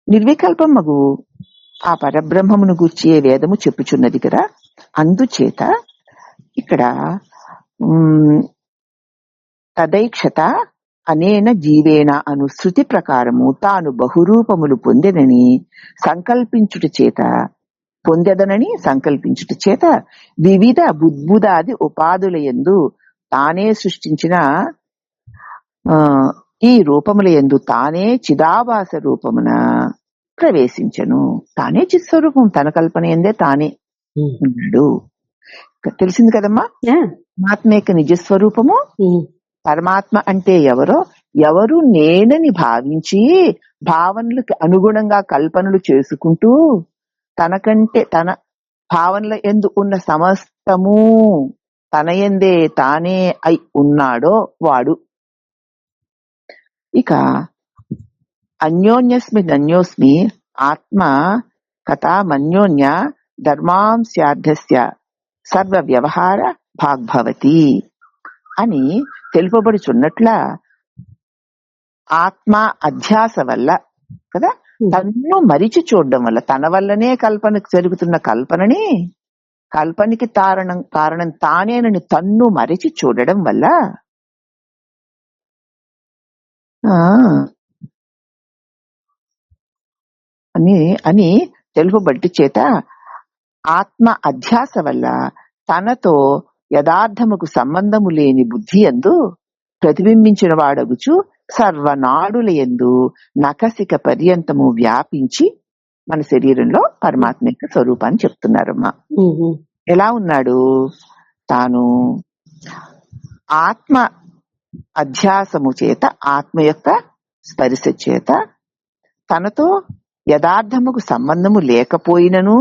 నిర్వికల్పమగు ఆ పరబ్రహ్మమును గూర్చి వేదము చెప్పుచున్నది కదా. అందుచేత ఇక్కడ తదైక్షత అనేన జీవేన అను శృతి ప్రకారము తాను బహురూపములు పొందెదనని సంకల్పించుట చేత వివిధ బుద్బుదాది ఉపాధులయందు తానే సృష్టించిన ఈ రూపముల యందు తానే చిదాభాస రూపమున ప్రవేశించను. తానే చిత్స్వరూపం, తన కల్పన ఎందే తానే ఉన్నాడు. తెలిసింది కదమ్మా. పరమాత్మ యొక్క నిజస్వరూపము. పరమాత్మ అంటే ఎవరు నేనని భావించి భావనలకు అనుగుణంగా కల్పనలు చేసుకుంటూ తనకంటే తన భావనల యందు ఉన్న సమస్తము తన యందే తానే అయి ఉన్నాడో వాడు. ఇక అన్యోన్యస్మి ఆత్మ కథామన్యోన్య ధర్మాంశార్థస్య సర్వ వ్యవహార భాగ్భవతి అని తెలుపబడుచున్నట్ల ఆత్మ అధ్యాస వల్ల కదా, తన్ను మరిచి చూడడం వల్ల, తన వల్లనే కల్పనకు జరుగుతున్న కల్పనకి కారణం తానేనని తన్ను మరిచి చూడడం వల్ల అని తెలుపబట్టి చేత ఆత్మ అధ్యాస వల్ల తనతో యథార్థముకు సంబంధము లేని బుద్ధి యందు ప్రతిబింబించిన వాడగుచు సర్వనాడుల యందు నఖశిఖ పర్యంతము వ్యాపించి మన శరీరంలో పరమాత్మ యొక్క స్వరూపాన్ని చెప్తున్నారమ్మా. ఎలా ఉన్నాడు? తాను ఆత్మ అధ్యాసము చేత, ఆత్మ యొక్క స్పర్శ చేత తనతో యథార్థముకు సంబంధము లేకపోయినను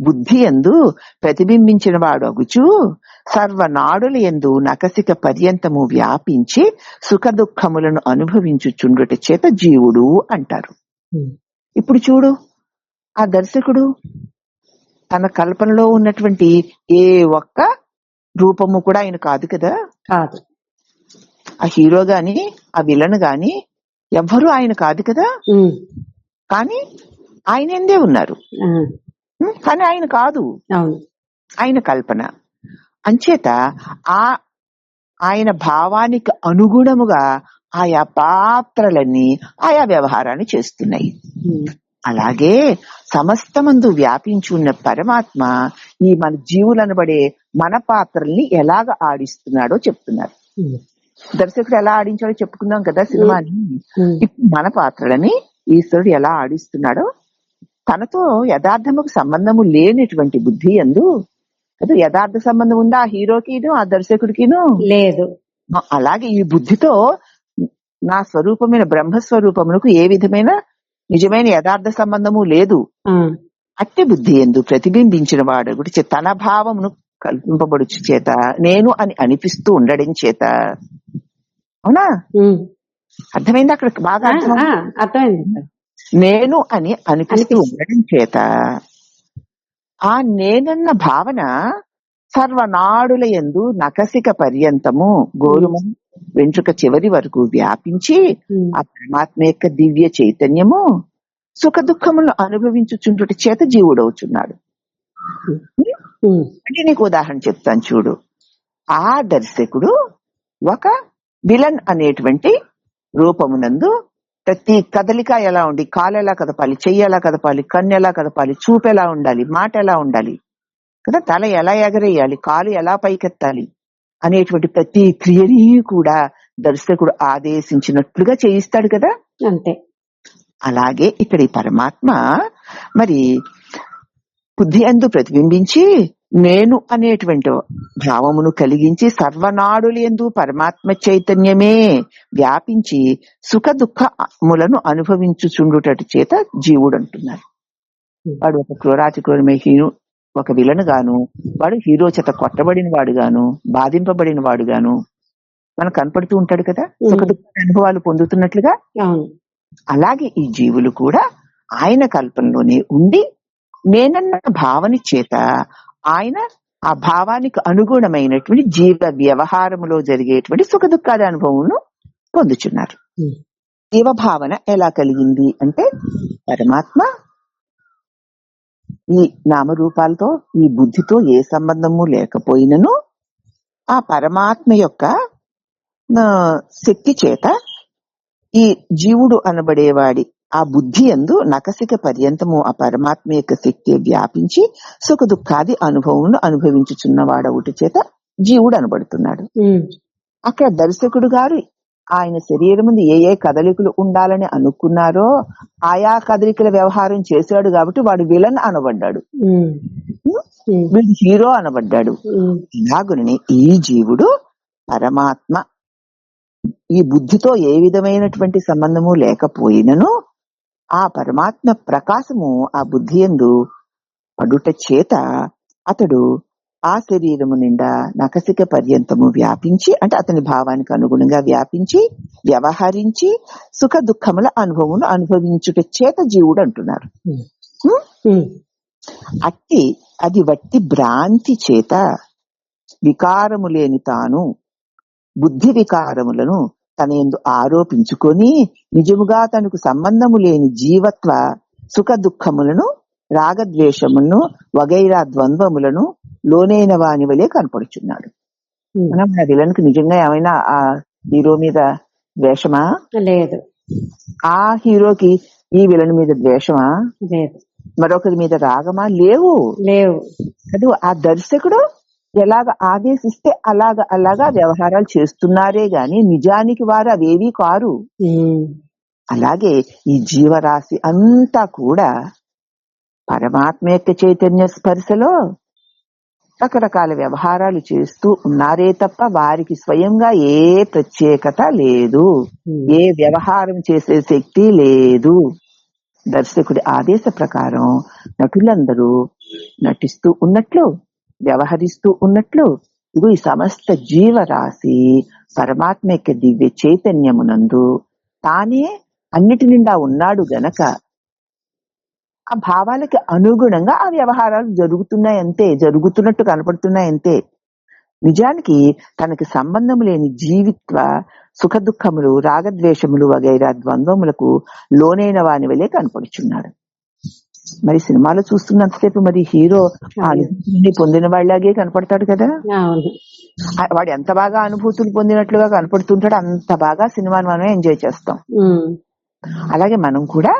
బుద్ధి యందు ప్రతిబింబించిన వాడు అగుచు సర్వనాడుల యందు నఖశిఖ పర్యంతము వ్యాపించి సుఖ దుఃఖములను అనుభవించుచుండుట చేత జీవుడు అంటారు. ఇప్పుడు చూడు, ఆ దర్శకుడు తన కల్పనలో ఉన్నటువంటి ఏ ఒక్క రూపము కూడా ఆయన కాదు కదా. కాదు. ఆ హీరో గాని ఆ విలన్ గాని ఎవ్వరూ ఆయన కాదు కదా. కానీ ఆయన ఎందే ఉన్నారు, కానీ ఆయన కాదు, ఆయన కల్పన. అంచేత ఆయన భావానికి అనుగుణముగా ఆయా పాత్రలన్నీ ఆయా వ్యవహారాన్ని చేస్తున్నాయి. అలాగే సమస్తమందు వ్యాపించి ఉన్న పరమాత్మ ఈ మన జీవులనబడే మన పాత్రల్ని ఎలాగ ఆడిస్తున్నాడో చెప్తున్నారు. దర్శకుడు ఎలా ఆడించాడో చెప్పుకున్నాం కదా సినిమాని. ఇప్పుడు మన పాత్రలని ఈశ్వరుడు ఎలా ఆడిస్తున్నాడో, తనతో యథార్థముకు సంబంధము లేనటువంటి బుద్ధి యందు, అది యథార్థ సంబంధం ఉందా ఆ హీరోకిను ఆ దర్శకుడికిను? లేదు. అలాగే ఈ బుద్ధితో నా స్వరూపమైన బ్రహ్మస్వరూపమునకు ఏ విధమైన నిజమైన యథార్థ సంబంధము లేదు. అట్టి బుద్ధి యందు ప్రతిబింబించిన వాడు గురించి తన భావమును కల్పింపబడుచు చేత నేను అని అనిపిస్తూ ఉండడం చేత, అవునా? అర్థమైంది? అక్కడ బాగా అర్థమైంది. నేను అని అనిపిస్తూ ఉండడం చేత ఆ నేనన్న భావన సర్వనాడుల యందు నఖశిఖ పర్యంతము గోరుము వెంట్రుక చివరి వరకు వ్యాపించి ఆ పరమాత్మ యొక్క దివ్య చైతన్యము సుఖ దుఃఖములను అనుభవించుచుండుట చేత జీవుడవుచున్నాడు. అంటే నీకు ఉదాహరణ చెప్తాను చూడు. ఆ దర్శకుడు ఒక విలన్ అనేటువంటి రూపమునందు ప్రతి కదలిక ఎలా ఉండి, కాలు ఎలా కదపాలి, చెయ్యి ఎలా కదపాలి, కన్ను ఎలా కదపాలి, చూపు ఎలా ఉండాలి, మాట ఎలా ఉండాలి కదా, తల ఎలా ఎగరేయాలి, కాలు ఎలా పైకెత్తాలి అనేటువంటి ప్రతి క్రియని కూడా దర్శకుడు ఆదేశించినట్లుగా చేయిస్తాడు కదా. అంతే. అలాగే ఇక్కడ ఈ పరమాత్మ మరి బుద్ధి యందు ప్రతిబింబించి నేను అనేటువంటి భావమును కలిగించి సర్వనాడుల యందు పరమాత్మ చైతన్యమే వ్యాపించి సుఖ దుఃఖములను అనుభవించుచుండుట చేత జీవుడు అంటున్నారు. వాడు ఒక క్రూరాతి క్రూరమైన ఒక విలను గాను, వాడు హీరో చేత కొట్టబడిన వాడు గాను, బాధింపబడిన వాడు గాను మనకు కనపడుతూ ఉంటాడు కదా, సుఖ దుఃఖ అనుభవాలు పొందుతున్నట్లుగా. అలాగే ఈ జీవులు కూడా ఆయన కల్పనలోనే ఉండి నేనన్న భావన చేత ఆయన ఆ భావానికి అనుగుణమైనటువంటి జీవ వ్యవహారములో జరిగేటువంటి సుఖ దుఃఖాల అనుభవం పొందుచున్నారు. జీవభావన ఎలా కలిగింది అంటే పరమాత్మ ఈ నామరూపాలతో ఈ బుద్ధితో ఏ సంబంధము లేకపోయినను ఆ పరమాత్మ యొక్క శక్తి చేత ఈ జీవుడు అనబడేవాడి ఆ బుద్ధి యందు నకసిక పర్యంతము ఆ పరమాత్మ యొక్క శక్తి వ్యాపించి సుఖ దుఃఖాది అనుభవమును అనుభవించుచున్నవాడవుటి చేత జీవుడు అనబడుతున్నాడు. అక్కడ దర్శకుడు గారు ఆయన శరీరం ముందు ఏ ఏ కదలికలు ఉండాలని అనుకున్నారో ఆయా కదలికల వ్యవహారం చేశాడు కాబట్టి వాడు విలన్ అనబడ్డాడు, వీడు హీరో అనబడ్డాడు. ఇలాగునని ఈ జీవుడు పరమాత్మ ఈ బుద్ధితో ఏ విధమైనటువంటి సంబంధము లేకపోయినను ఆ పరమాత్మ ప్రకాశము ఆ బుద్ధి యందు పడుట చేత అతడు ఆ శరీరము నిండా నకసిక పర్యంతము వ్యాపించి అంటే అతని భావానికి అనుగుణంగా వ్యాపించి వ్యవహరించి సుఖ దుఃఖముల అనుభవమును అనుభవించుట చేత జీవుడు అంటున్నారు. అట్టి అది వట్టి భ్రాంతి చేత వికారము లేని తాను బుద్ధి వికారములను తన యందు ఆరోపించుకొని నిజముగా తనకు సంబంధము లేని జీవత్వ సుఖ దుఃఖములను రాగద్వేషములను వగైరా ద్వంద్వములను లోనైన వాని వలె కనపడుచున్నాడు. మనం ఆ విలన్కి నిజంగా ఏమైనా ఆ హీరో మీద ద్వేషమా? లేదు. ఆ హీరోకి ఈ విలన్ మీద ద్వేషమా? లేదు. మరొకరి మీద రాగమా? లేవు. లేదు. ఆ దర్శకుడు ఎలాగ ఆదేశిస్తే అలాగా వ్యవహారాలు చేస్తున్నారే గాని నిజానికి వారు అవేవి కారు. అలాగే ఈ జీవరాశి అంతా కూడా పరమాత్మ యొక్క చైతన్య స్పర్శలో రకరకాల వ్యవహారాలు చేస్తూ ఉన్నారే తప్ప వారికి స్వయంగా ఏ ప్రత్యేకత లేదు, ఏ వ్యవహారం చేసే శక్తి లేదు. దర్శకుడి ఆదేశ ప్రకారం నటులందరూ నటిస్తూ ఉన్నట్లు వ్యవహరిస్తూ ఉన్నట్లు ఇగో ఈ సమస్త జీవరాశి పరమాత్మ యొక్క దివ్య చైతన్యమునందు తానే అన్నిటి నిండా ఉన్నాడు గనక ఆ భావాలకి అనుగుణంగా ఆ వ్యవహారాలు జరుగుతున్నాయంతే, జరుగుతున్నట్టు కనపడుతున్నాయంతే. నిజానికి తనకి సంబంధం లేని జీవిత్వ సుఖ దుఃఖములు రాగద్వేషములు వగైరా ద్వంద్వములకు లోనైన వాని వలె కనపడుచున్నాడు. మరి సినిమాలో చూస్తున్నంతసేపు మరి హీరో అనుభూతిని పొందిన వాళ్ళలాగే కనపడతాడు కదా. వాడు ఎంత బాగా అనుభూతులు పొందినట్లుగా కనపడుతుంటాడు అంత బాగా సినిమాని మనం ఎంజాయ్ చేస్తాం. అలాగే మనం కూడా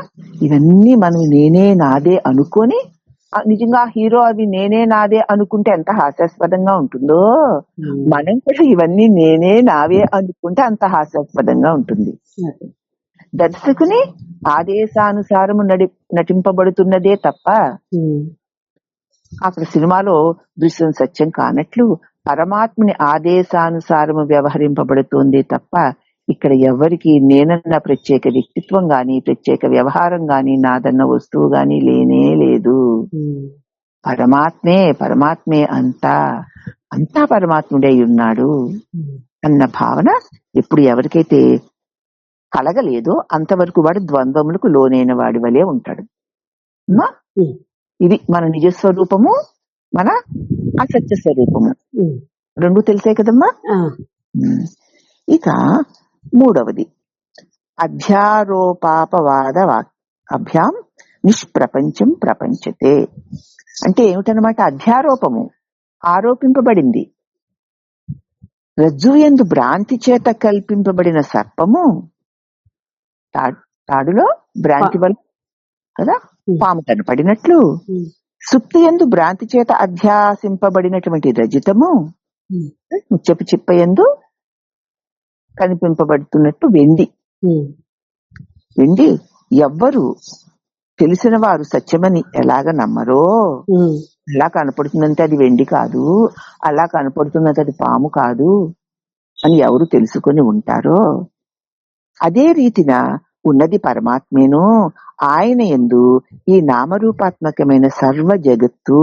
ఇవన్నీ మనం నేనే నాదే అనుకొని నిజంగా హీరో అవి నేనే నాదే అనుకుంటే ఎంత హాస్యాస్పదంగా ఉంటుందో, మనం కూడా ఇవన్నీ నేనే నావే అనుకుంటే అంత హాస్యాస్పదంగా ఉంటుంది. దర్శకుని ఆదేశానుసారము నటింపబడుతున్నదే తప్ప అక్కడ సినిమాలో దృశ్యం సత్యం కానట్లు పరమాత్మని ఆదేశానుసారము వ్యవహరింపబడుతుంది తప్ప ఇక్కడ ఎవరికి నేనన్న ప్రత్యేక వ్యక్తిత్వం గాని ప్రత్యేక వ్యవహారం గాని నాదన్న వస్తువు గాని లేనే లేదు. పరమాత్మే అంతా పరమాత్ముడై ఉన్నాడు అన్న భావన ఎప్పుడు ఎవరికైతే కలగలేదో అంతవరకు వాడు ద్వంద్వములకు లోనైన వాడి వలె ఉంటాడు. ఇది మన నిజస్వరూపము, మన అసత్య స్వరూపము రెండు తెలిసే కదమ్మా. ఇక మూడవది అధ్యారోపాపవాద అభ్యాం నిష్ప్రపంచం ప్రపంచతే అంటే ఏమిటనమాట? అధ్యారోపము ఆరోపింపబడింది. రజ్జు యందు భ్రాంతి చేత కల్పింపబడిన సర్పము తాడులో భ్రాంతి వల్ల కదా పాము కనపడినట్లు సుప్తి యందు భ్రాంతి చేత అధ్యాసింపబడినటువంటి రజితము ముచ్చపు చిప్ప యందు కనిపింపబడుతున్నట్టు వెండి ఎవ్వరు తెలిసిన వారు సత్యమని ఎలాగ నమ్మరో, అలా కనపడుతుందంటే అది వెండి కాదు, అలా కనపడుతున్నది అది పాము కాదు అని ఎవరు తెలుసుకొని ఉంటారో అదే రీతిన ఉన్నది పరమాత్మేనో ఆయన యందు ఈ నామరూపాత్మకమైన సర్వ జగత్తు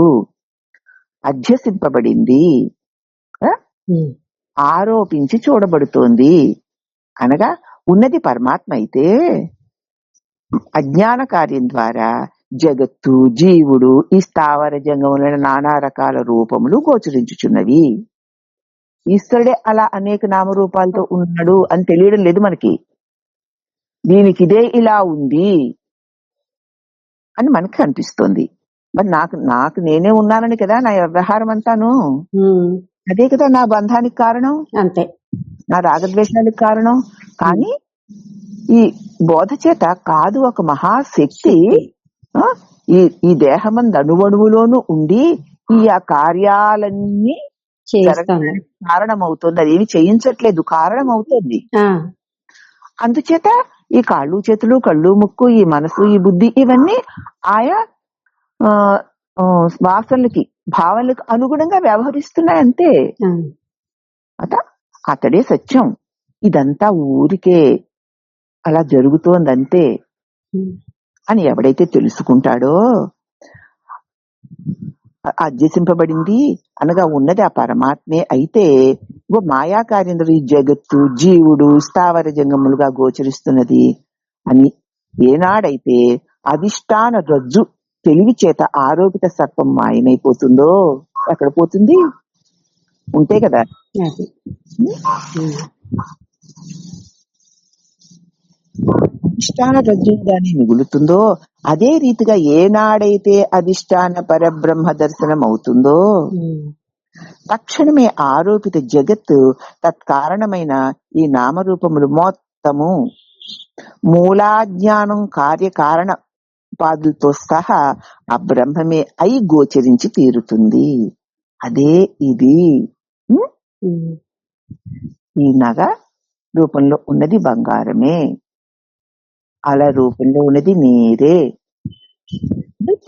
అధ్యసింపబడింది, ఆరోపించి చూడబడుతోంది. అనగా ఉన్నది పరమాత్మ అయితే అజ్ఞాన కార్యం ద్వారా జగత్తు జీవుడు ఈ స్థావర జంగములైన నానా రకాల రూపములు గోచరించుచున్నవి. ఈశ్వరుడే అలా అనేక నామరూపాలతో ఉన్నాడు అని తెలియడం లేదు మనకి. దీనికి ఇదే ఇలా ఉంది అని మనకి అనిపిస్తుంది. మరి నాకు నాకు నేనే ఉన్నానని కదా నా వ్యవహారం అంతాను. అదే కదా నా బంధానికి కారణం, అంతే, నా రాగద్వేషానికి కారణం. కానీ ఈ బోధ చేత కాదు, ఒక మహాశక్తి ఈ దేహమందు అణువణువులోనూ ఉండి ఈ ఆ కార్యాలన్నీ కారణం అవుతుంది. అది ఏమి చేయించట్లేదు, కారణం అవుతుంది. అందుచేత ఈ కాళ్ళు చేతులు, కళ్ళు ముక్కు, ఈ మనసు, ఈ బుద్ధి, ఇవన్నీ ఆయా వాసనలకి, భావనలకు అనుగుణంగా వ్యవహరిస్తున్నాయి అంతే. అతడే సత్యం, ఇదంతా ఊరికే అలా జరుగుతోందంతే అని ఎవడైతే తెలుసుకుంటాడో, అధ్యసింపబడింది అనగా ఉన్నది ఆ పరమాత్మే అయితే మాయాకార్యంలో ఈ జగత్తు, జీవుడు స్థావర జంగములుగా గోచరిస్తున్నది అని ఏనాడైతే అధిష్టాన రజ్జు తెలివి చేత ఆరోపిత సర్పం మాయమైపోతుందో, ఎక్కడ పోతుంది? ఉంటే కదా. అధిష్టాన రజ్జుగానే మిగులుతుందో, అదే రీతిగా ఏనాడైతే అధిష్టాన పరబ్రహ్మ దర్శనం అవుతుందో తక్షణమే ఆరోపిత జగత్తు తత్కారణమైన ఈ నామరూపములు మొత్తము మూలాజ్ఞానం కార్యకారణ ఉపాధులతో సహా ఆ బ్రహ్మమే అయి గోచరించి తీరుతుంది. అదే ఇది. ఈ నగ రూపంలో ఉన్నది బంగారమే, అల రూపంలో ఉన్నది నీరే,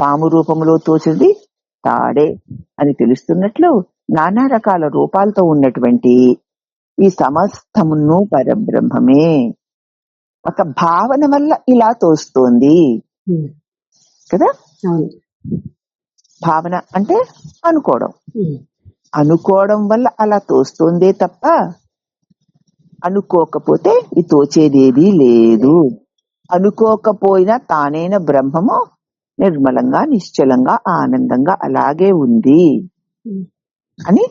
పాము రూపంలో తోచింది తాడే అని తెలుస్తున్నట్లు నానా రకాల రూపాలతో ఉన్నటువంటి ఈ సమస్తమును పరబ్రహ్మమే ఒక భావన వల్ల ఇలా తోస్తోంది కదా. భావన అంటే అనుకోవడం, అనుకోవడం వల్ల అలా తోస్తోందే తప్ప అనుకోకపోతే ఈ తోచేదేది లేదు. అనుకోకపోయినా తానైన బ్రహ్మము నిర్మలంగా, నిశ్చలంగా, ఆనందంగా అలాగే ఉంది అని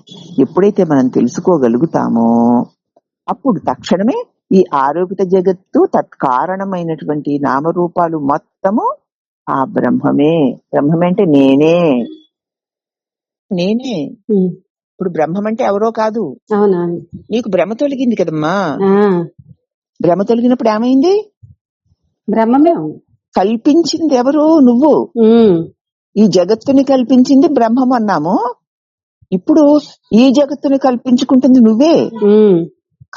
ఎప్పుడైతే మనం తెలుసుకోగలుగుతామో అప్పుడు తక్షణమే ఈ ఆరోపిత జగత్తు తత్కారణమైనటువంటి నామరూపాలు మొత్తము ఆ బ్రహ్మమే. బ్రహ్మమే అంటే నేనే. ఇప్పుడు బ్రహ్మం అంటే ఎవరో కాదు. నీకు భ్రమ తొలగింది కదమ్మా. భ్రమ తొలగినప్పుడు ఏమైంది? బ్రహ్మమే. కల్పించింది ఎవరు? నువ్వు. ఈ జగత్తుని కల్పించింది బ్రహ్మం అన్నాము. ఇప్పుడు ఈ జగత్తుని కల్పించుకుంటుంది నువ్వే.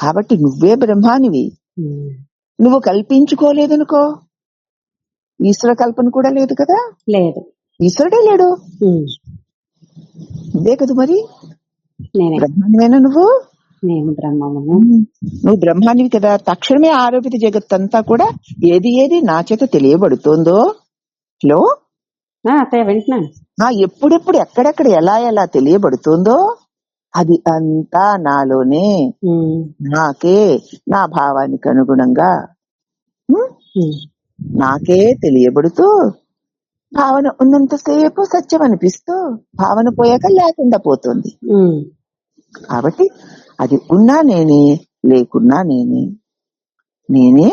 కాబట్టి నువ్వే బ్రహ్మానివి. నువ్వు కల్పించుకోలేదనుకో, ఈశ్వర కల్పన కూడా లేదు కదా. లేదు, ఈశ్వరుడే లేడు. ఇదే కదా మరి. బ్రహ్మానివేనా నువ్వు? నేను బ్రహ్మము. నువ్వు బ్రహ్మానివి కదా. తక్షణమే ఆరోపిత జగత్తంతా కూడా ఏది ఏది నా చేత తెలియబడుతోందో లో ఎప్పుడెప్పుడు ఎక్కడెక్కడ ఎలా ఎలా తెలియబడుతోందో అది అంతా నాలోనే, నాకే, నా భావానికి అనుగుణంగా నాకే తెలియబడుతూ భావన ఉన్నంతసేపు సత్యం అనిపిస్తూ భావన పోయాక లేకుండా పోతుంది. కాబట్టి అది ఉన్నా నేనే, లేకున్నా నేనే. నేనే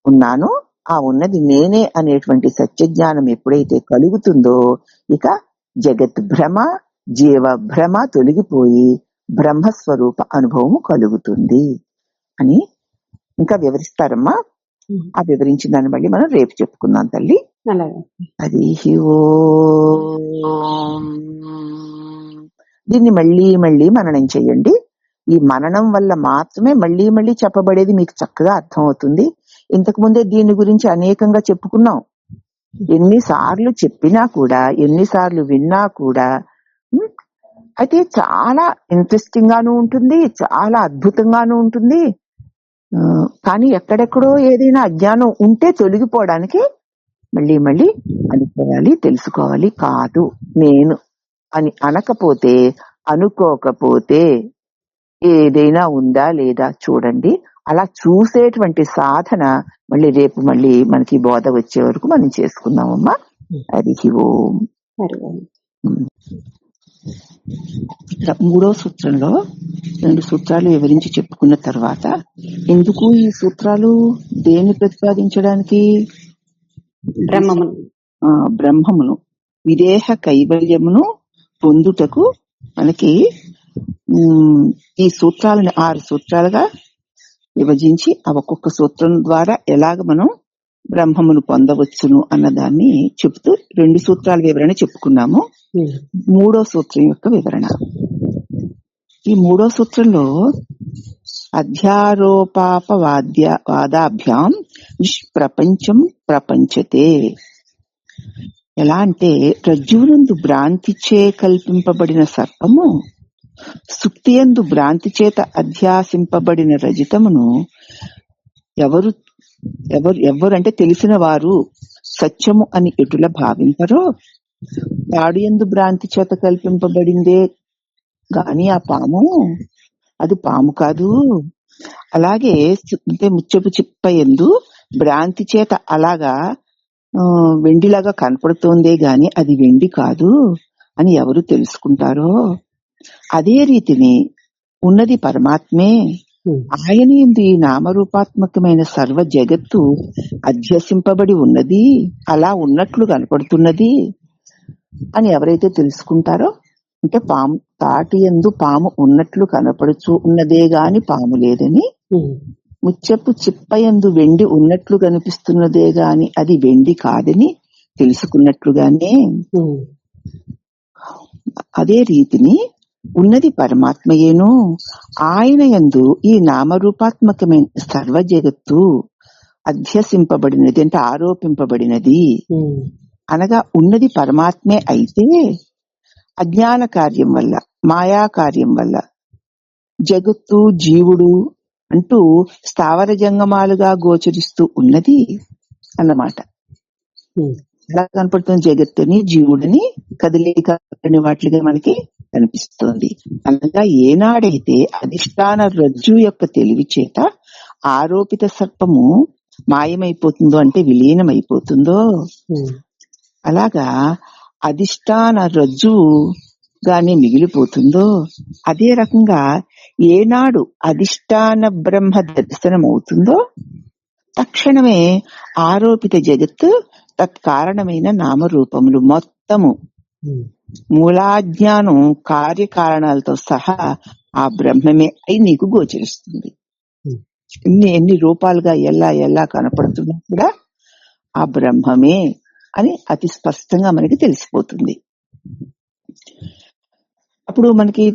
ఉన్నాను, ఆ ఉన్నది నేనే అనేటువంటి సత్య జ్ఞానం ఎప్పుడైతే కలుగుతుందో ఇక జగత్ భ్రమ, జీవ భ్రమ తొలగిపోయి బ్రహ్మస్వరూప అనుభవము కలుగుతుంది అని ఇంకా వివరిస్తారమ్మా. ఆ వివరించిన దాన్ని మళ్ళీ మనం రేపు చెప్పుకుందాం తల్లి. అది దీన్ని మళ్ళీ మళ్ళీ మననం చెయ్యండి. ఈ మననం వల్ల మాత్రమే మళ్ళీ మళ్ళీ చెప్పబడేది మీకు చక్కగా అర్థం అవుతుంది. ఇంతకు ముందే దీని గురించి అనేకంగా చెప్పుకున్నాం. ఎన్నిసార్లు చెప్పినా కూడా, ఎన్నిసార్లు విన్నా కూడా అయితే చాలా ఇంట్రెస్టింగ్ గాను ఉంటుంది, చాలా అద్భుతంగాను ఉంటుంది. కానీ ఎక్కడెక్కడో ఏదైనా అజ్ఞానం ఉంటే తొలగిపోవడానికి మళ్ళీ మళ్ళీ అనుకోవాలి, తెలుసుకోవాలి. కాదు నేను అని అనకపోతే, అనుకోకపోతే ఏదైనా ఉందా లేదా చూడండి. అలా చూసేటువంటి సాధన మళ్ళీ రేపు మళ్ళీ మనకి బోధ వచ్చే వరకు మనం చేసుకుందామమ్మా. హరి ఓం. ఇక్కడ 3వ సూత్రంలో 2 సూత్రాలు వివరించి చెప్పుకున్న తర్వాత ఎందుకు ఈ సూత్రాలు దేన్ని ప్రతిపాదించడానికి? బ్రహ్మమును. బ్రహ్మమును విదేహ కైవల్యమును పొందుటకు మనకి ఈ సూత్రాలను 6 సూత్రాలుగా విభజించి ఒక్కొక్క సూత్రం ద్వారా ఎలాగ మనం బ్రహ్మమును పొందవచ్చును అన్నదాన్ని చెప్తూ 2 సూత్రాల వివరణ చెప్పుకున్నాము. 3వ సూత్రం యొక్క వివరణ. ఈ 3వ సూత్రంలో అధ్యారోపాపవాదాభ్యాం నిష్ప్రపంచం ప్రపంచతే. ఎలా అంటే రజ్జువునందు భ్రాంతిచే కల్పింపబడిన సర్పము సుక్తియందు భ్రాంతి చేత అధ్యాసింపబడిన రజితమును ఎవరంటే తెలిసిన వారు సత్యము అని ఎటుల భావింపరో తాడు యందు భ్రాంతి చేత కల్పింపబడిందే గాని ఆ పాము అది పాము కాదు. అలాగే ముచ్చపు చిప్ప యందు భ్రాంతి చేత అలాగా వెండిలాగా కనపడుతోందే గాని అది వెండి కాదు అని ఎవరు తెలుసుకుంటారో అదే రీతిని ఉన్నది పరమాత్మే. ఆయన యందు ఈ నామరూపాత్మకమైన సర్వ జగత్తు అధ్యసింపబడి ఉన్నది, అలా ఉన్నట్లు కనపడుతున్నది అని ఎవరైతే తెలుసుకుంటారో, అంటే పాము తాటి యందు పాము ఉన్నట్లు కనపడుచు ఉన్నదే గాని పాము లేదని, ముచ్చపు చిప్పయందు వెండి ఉన్నట్లు కనిపిస్తున్నదే గాని అది వెండి కాదని తెలుసుకున్నట్లుగానే అదే రీతిని ఉన్నది పరమాత్మయేను. ఆయన యందు ఈ నామరూపాత్మకమైన సర్వ జగత్తు అధ్యసింపబడినది అంటే ఆరోపింపబడినది అనగా ఉన్నది పరమాత్మే అయితే అజ్ఞాన కార్యం వల్ల మాయా కార్యం వల్ల జగత్తు జీవుడు అంటూ స్థావర జంగమాలుగా గోచరిస్తూ ఉన్నది అన్నమాట. ఎలా కనపడుతుంది? జగత్తుని జీవుడిని కదిలిక వాటిగా మనకి కనిపిస్తుంది. అనగా ఏనాడైతే అధిష్టాన రజ్జు యొక్క తెలివి చేత ఆరోపిత సర్పము మాయమైపోతుందో అంటే విలీనమైపోతుందో, అలాగా అధిష్టాన రజ్జు గానే మిగిలిపోతుందో, అదే రకంగా ఏనాడు అధిష్టాన బ్రహ్మ దర్శనం అవుతుందో తక్షణమే ఆరోపిత జగత్తు తత్కారణమైన నామరూపములు మొత్తము మూలాజ్ఞానం కార్యకారణాలతో సహా ఆ బ్రహ్మమే అయి నీకు గోచరిస్తుంది. ఎన్ని రూపాలుగా ఎలా కనపడుతున్నా కూడా ఆ బ్రహ్మమే అని అతి స్పష్టంగా మనకి తెలిసిపోతుంది. అప్పుడు మనకి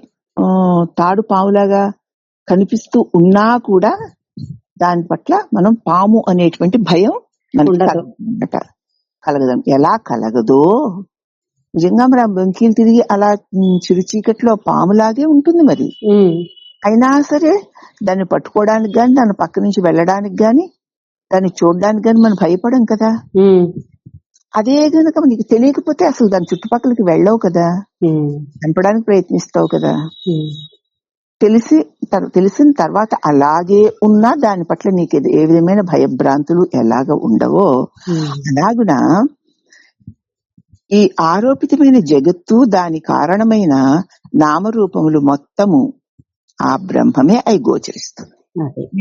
తాడు పాములాగా కనిపిస్తూ ఉన్నా కూడా దాని పట్ల మనం పాము అనేటువంటి భయం మనకి కలగదు. ఎలా కలగదో నిజంగా మరి ఆ బెంకీలు తిరిగి అలా చిరు చీకట్లో పాములాగే ఉంటుంది మరి. అయినా సరే దాన్ని పట్టుకోవడానికి గాని దాని పక్క నుంచి వెళ్ళడానికి గాని దాన్ని చూడడానికి గాని మనం భయపడం కదా. అదే గనక నీకు తెలియకపోతే అసలు దాని చుట్టుపక్కలకి వెళ్ళవు కదా, చంపడానికి ప్రయత్నిస్తావు కదా. తెలిసిన తర్వాత అలాగే ఉన్నా దాని పట్ల నీకు ఏ విధమైన భయభ్రాంతులు ఎలాగ ఉండవో అలాగున ఈ ఆరోపితమైన జగత్తు దాని కారణమైన నామరూపములు మొత్తము ఆ బ్రహ్మమే అయి గోచరిస్తుంది.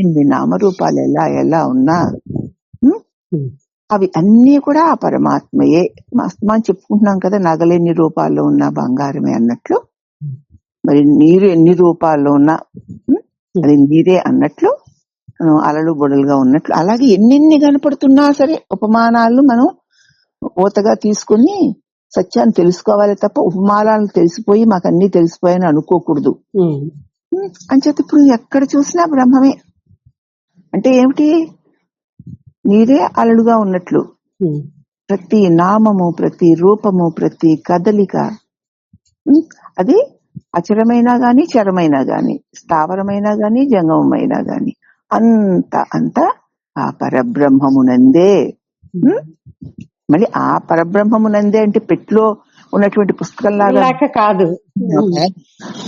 ఇన్ని నామరూపాలు ఎలా ఉన్నా అవి అన్నీ కూడా ఆ పరమాత్మయే. మనం చెప్పుకుంటున్నాం కదా, నగలెన్ని రూపాల్లో ఉన్నా బంగారమే అన్నట్లు, మరి నీరు ఎన్ని రూపాల్లో ఉన్నా అది నీరే అన్నట్లు, అలలు బొడలుగా ఉన్నట్లు, అలాగే ఎన్నెన్ని కనపడుతున్నా సరే ఉపమానాలను మనం ఊతగా తీసుకుని సత్యాన్ని తెలుసుకోవాలి తప్ప ఉపమానాలు తెలిసిపోయి మాకు అన్ని తెలిసిపోయాయని అనుకోకూడదు. అంచేత ఇప్పుడు ఎక్కడ చూసినా బ్రహ్మమే అంటే ఏమిటి? నీరే అలలుగా ఉన్నట్లు ప్రతి నామము, ప్రతి రూపము, ప్రతి కదలిక అది అచరమైనా గాని చరమైనా గాని స్థావరమైనా గాని జంగమైనా గాని అంత ఆ పరబ్రహ్మమునందే. మళ్ళీ ఆ పరబ్రహ్మమునందే అంటే పెట్లో ఉన్నటువంటి పుస్తకంలాగా కాదు,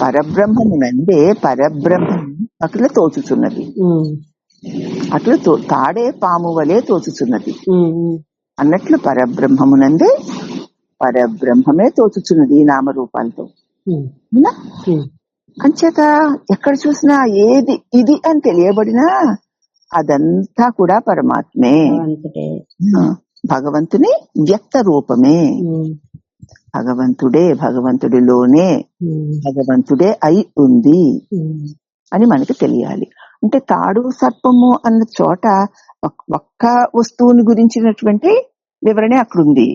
పరబ్రహ్మమునందే పరబ్రహ్మం అట్లా తోచుచున్నది. అట్లా తాడే పాము వలె తోచుచున్నది అన్నట్లు పరబ్రహ్మమునందే పరబ్రహ్మమే తోచుచున్నది ఈ నామరూపాలతో. అవునా? అంచేత ఎక్కడ చూసినా ఏది ఇది అని తెలియబడినా అదంతా కూడా పరమాత్మే, భగవంతుడే. ఆ, భగవంతుని వ్యక్త రూపమే. భగవంతుడే, భగవంతుడిలోనే భగవంతుడే అయి ఉంది అని మనకి తెలియాలి. అంటే తాడు సర్పము అన్న చోట ఒక్క వస్తువుని గురించినటువంటి వివరణే అక్కడుంది.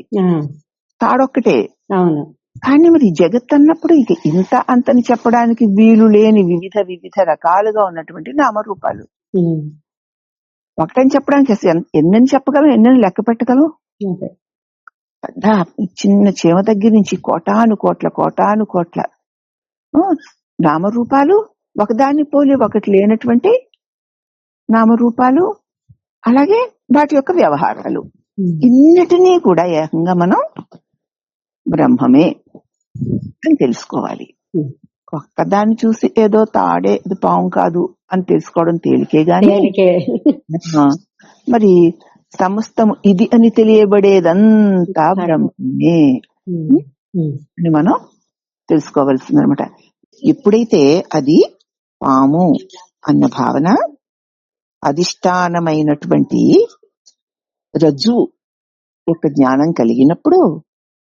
తాడొక్కటే. అవును. కానీ మరి జగత్ అన్నప్పుడు ఇక ఇంత అంతని చెప్పడానికి వీలు లేని వివిధ వివిధ రకాలుగా ఉన్నటువంటి నామరూపాలు. ఒకటని చెప్పడానికి అసలు ఎన్నని చెప్పగలం, ఎన్నని లెక్క పెట్టగలం? పెద్ద చిన్న చీమ దగ్గర నుంచి కోటాను కోట్ల నామరూపాలు, ఒకదాన్ని పోలి ఒకటి లేనటువంటి నామరూపాలు, అలాగే వాటి యొక్క వ్యవహారాలు, ఇన్నిటినీ కూడా ఏకంగా మనం బ్రహ్మమే అని తెలుసుకోవాలి. ఒక్కదాన్ని చూసి ఏదో తాడే ఇది పాము కాదు అని తెలుసుకోవడం తేలికే గాని, మరి సమస్తము ఇది అని తెలియబడేదంతా బ్రహ్మమే అని మనం తెలుసుకోవాల్సిందనమాట. ఎప్పుడైతే అది పాము అన్న భావన అధిష్టానమైనటువంటి రజ్జు యొక్క జ్ఞానం కలిగినప్పుడు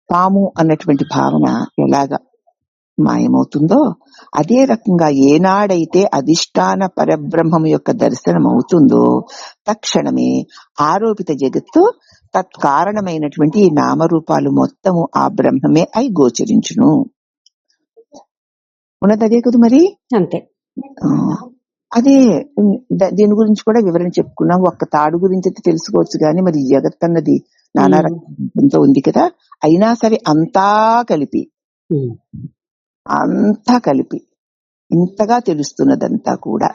పాము అన్నటువంటి భావన ఎలాగ మాయమవుతుందో, అదే రకంగా ఏనాడైతే అధిష్టాన పరబ్రహ్మం యొక్క దర్శనం అవుతుందో తక్షణమే ఆరోపిత జగత్తు తత్కారణమైనటువంటి ఈ నామరూపాలు మొత్తము ఆ బ్రహ్మమే అయి గోచరించును. ఉన్నది అదే కదా మరి. అంతే. అదే దీని గురించి కూడా వివరణ చెప్పుకున్నాం. ఒక్క తాడు గురించి అయితే తెలుసుకోవచ్చు కానీ మరి జగత్ అన్నది నానా రకంతో ఉంది కదా. అయినా సరే అంతా కలిపి ఇంతగా తెలుస్తున్నదంతా కూడా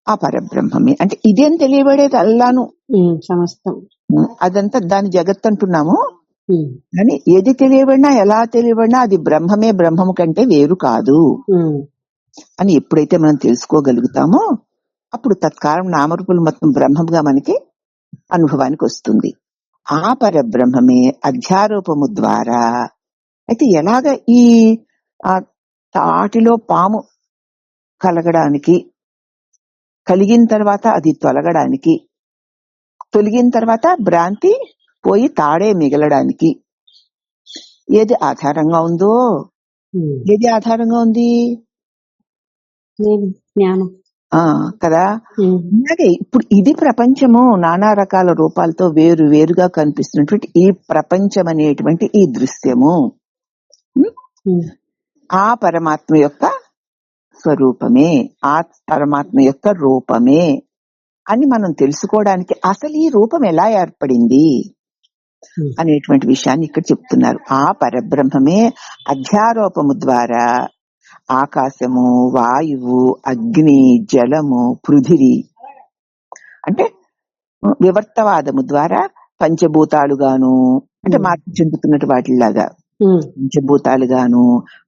ఆ పరబ్రహ్మమే. అంటే ఇదేం తెలియబడేది అల్లాను సమస్తం, అదంతా దాని జగత్ అంటున్నాము. కానీ ఏది తెలియబడినా ఎలా తెలియబడినా అది బ్రహ్మమే, బ్రహ్మము కంటే వేరు కాదు అని ఎప్పుడైతే మనం తెలుసుకోగలుగుతామో అప్పుడు తత్కాలం నామరూపులు మొత్తం బ్రహ్మంగా మనకి అనుభవానికి వస్తుంది. ఆ పరబ్రహ్మమే అధ్యారోపము ద్వారా. అయితే ఎలాగ ఈ తాటిలో పాము కలగడానికి, కలిగిన తర్వాత అది తొలగడానికి, తొలగిన తర్వాత భ్రాంతి పోయి తాడే మిగలడానికి ఏది ఆధారంగా ఉందో, ఏది ఆధారంగా ఉంది? జ్ఞానం కదా. అలాగే ఇప్పుడు ఇది ప్రపంచము నానా రకాల రూపాలతో వేరు వేరుగా కనిపిస్తున్నటువంటి ఈ ప్రపంచం అనేటువంటి ఈ దృశ్యము ఆ పరమాత్మ యొక్క స్వరూపమే, ఆ పరమాత్మ యొక్క రూపమే అని మనం తెలుసుకోవడానికి అసలు ఈ రూపం ఎలా ఏర్పడింది అనేటువంటి విషయాన్ని ఇక్కడ చెప్తున్నారు. ఆ పరబ్రహ్మమే అధ్యారోపము ద్వారా ఆకాశము, వాయువు, అగ్ని, జలము, పృథివీ అంటే వివర్తవాదము ద్వారా పంచభూతాలుగాను, అంటే మార్పు చెందుతున్నట్టు వాటిలాగా పంచభూతాలుగాను,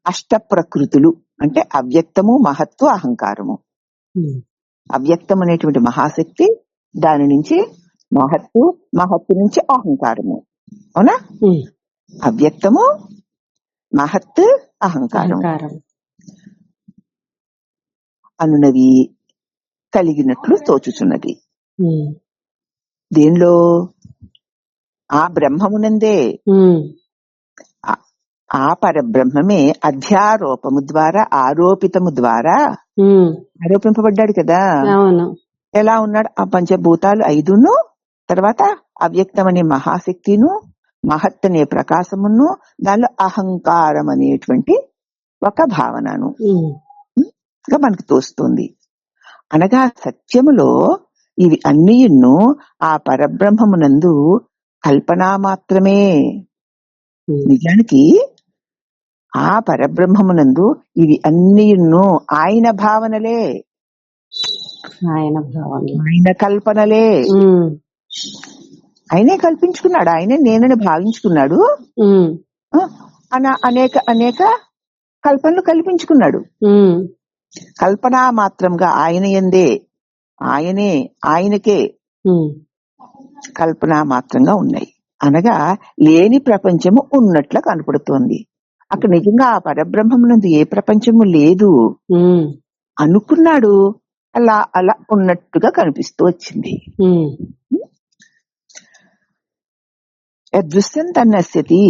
అష్ట ప్రకృతులు అంటే అవ్యక్తము, మహత్తు, అహంకారము. అవ్యక్తం అనేటువంటి మహాశక్తి, దాని నుంచి మహత్తు, మహత్తు నుంచి అహంకారము. అవునా? అవ్యక్తము, మహత్తు, అహంకారం అనునవి కలిగినట్లు తోచుచున్నది. దేనిలో? ఆ బ్రహ్మమునందే. ఆ పరబ్రహ్మమే అధ్యారోపము ద్వారా, ఆరోపితము ద్వారా ఆరోపింపబడ్డాడు కదా. ఎలా ఉన్నాడు? ఆ పంచభూతాలు 5ను, తర్వాత అవ్యక్తం అనే మహాశక్తిను, మహత్ అనే ప్రకాశమును, దానిలో అహంకారం అనేటువంటి ఒక భావనను మనకు తోస్తుంది. అనగా సత్యములో ఇవి అన్నియును ఆ పరబ్రహ్మమునందు కల్పనా మాత్రమే. నిజానికి ఆ పరబ్రహ్మమునందు ఇవి అన్నియును ఆయన భావనలే, ఆయన కల్పనలే. ఆయనే కల్పించుకున్నాడు, ఆయనే నేనని భావించుకున్నాడు, అనేక అనేక కల్పనలు కల్పించుకున్నాడు. కల్పనా మాత్రంగా ఆయన యందే, ఆయనే, ఆయనకే కల్పనా మాత్రంగా ఉన్నాయి. అనగా లేని ప్రపంచము ఉన్నట్లు కనపడుతోంది. అక్కడ నిజంగా ఆ పరబ్రహ్మమునందు ఏ ప్రపంచము లేదు ఉమ్, అనుకున్నాడు. అలా అలా ఉన్నట్టుగా కనిపిస్తూ వచ్చింది. ఉమ్, దృశ్యం తన్నస్యతి,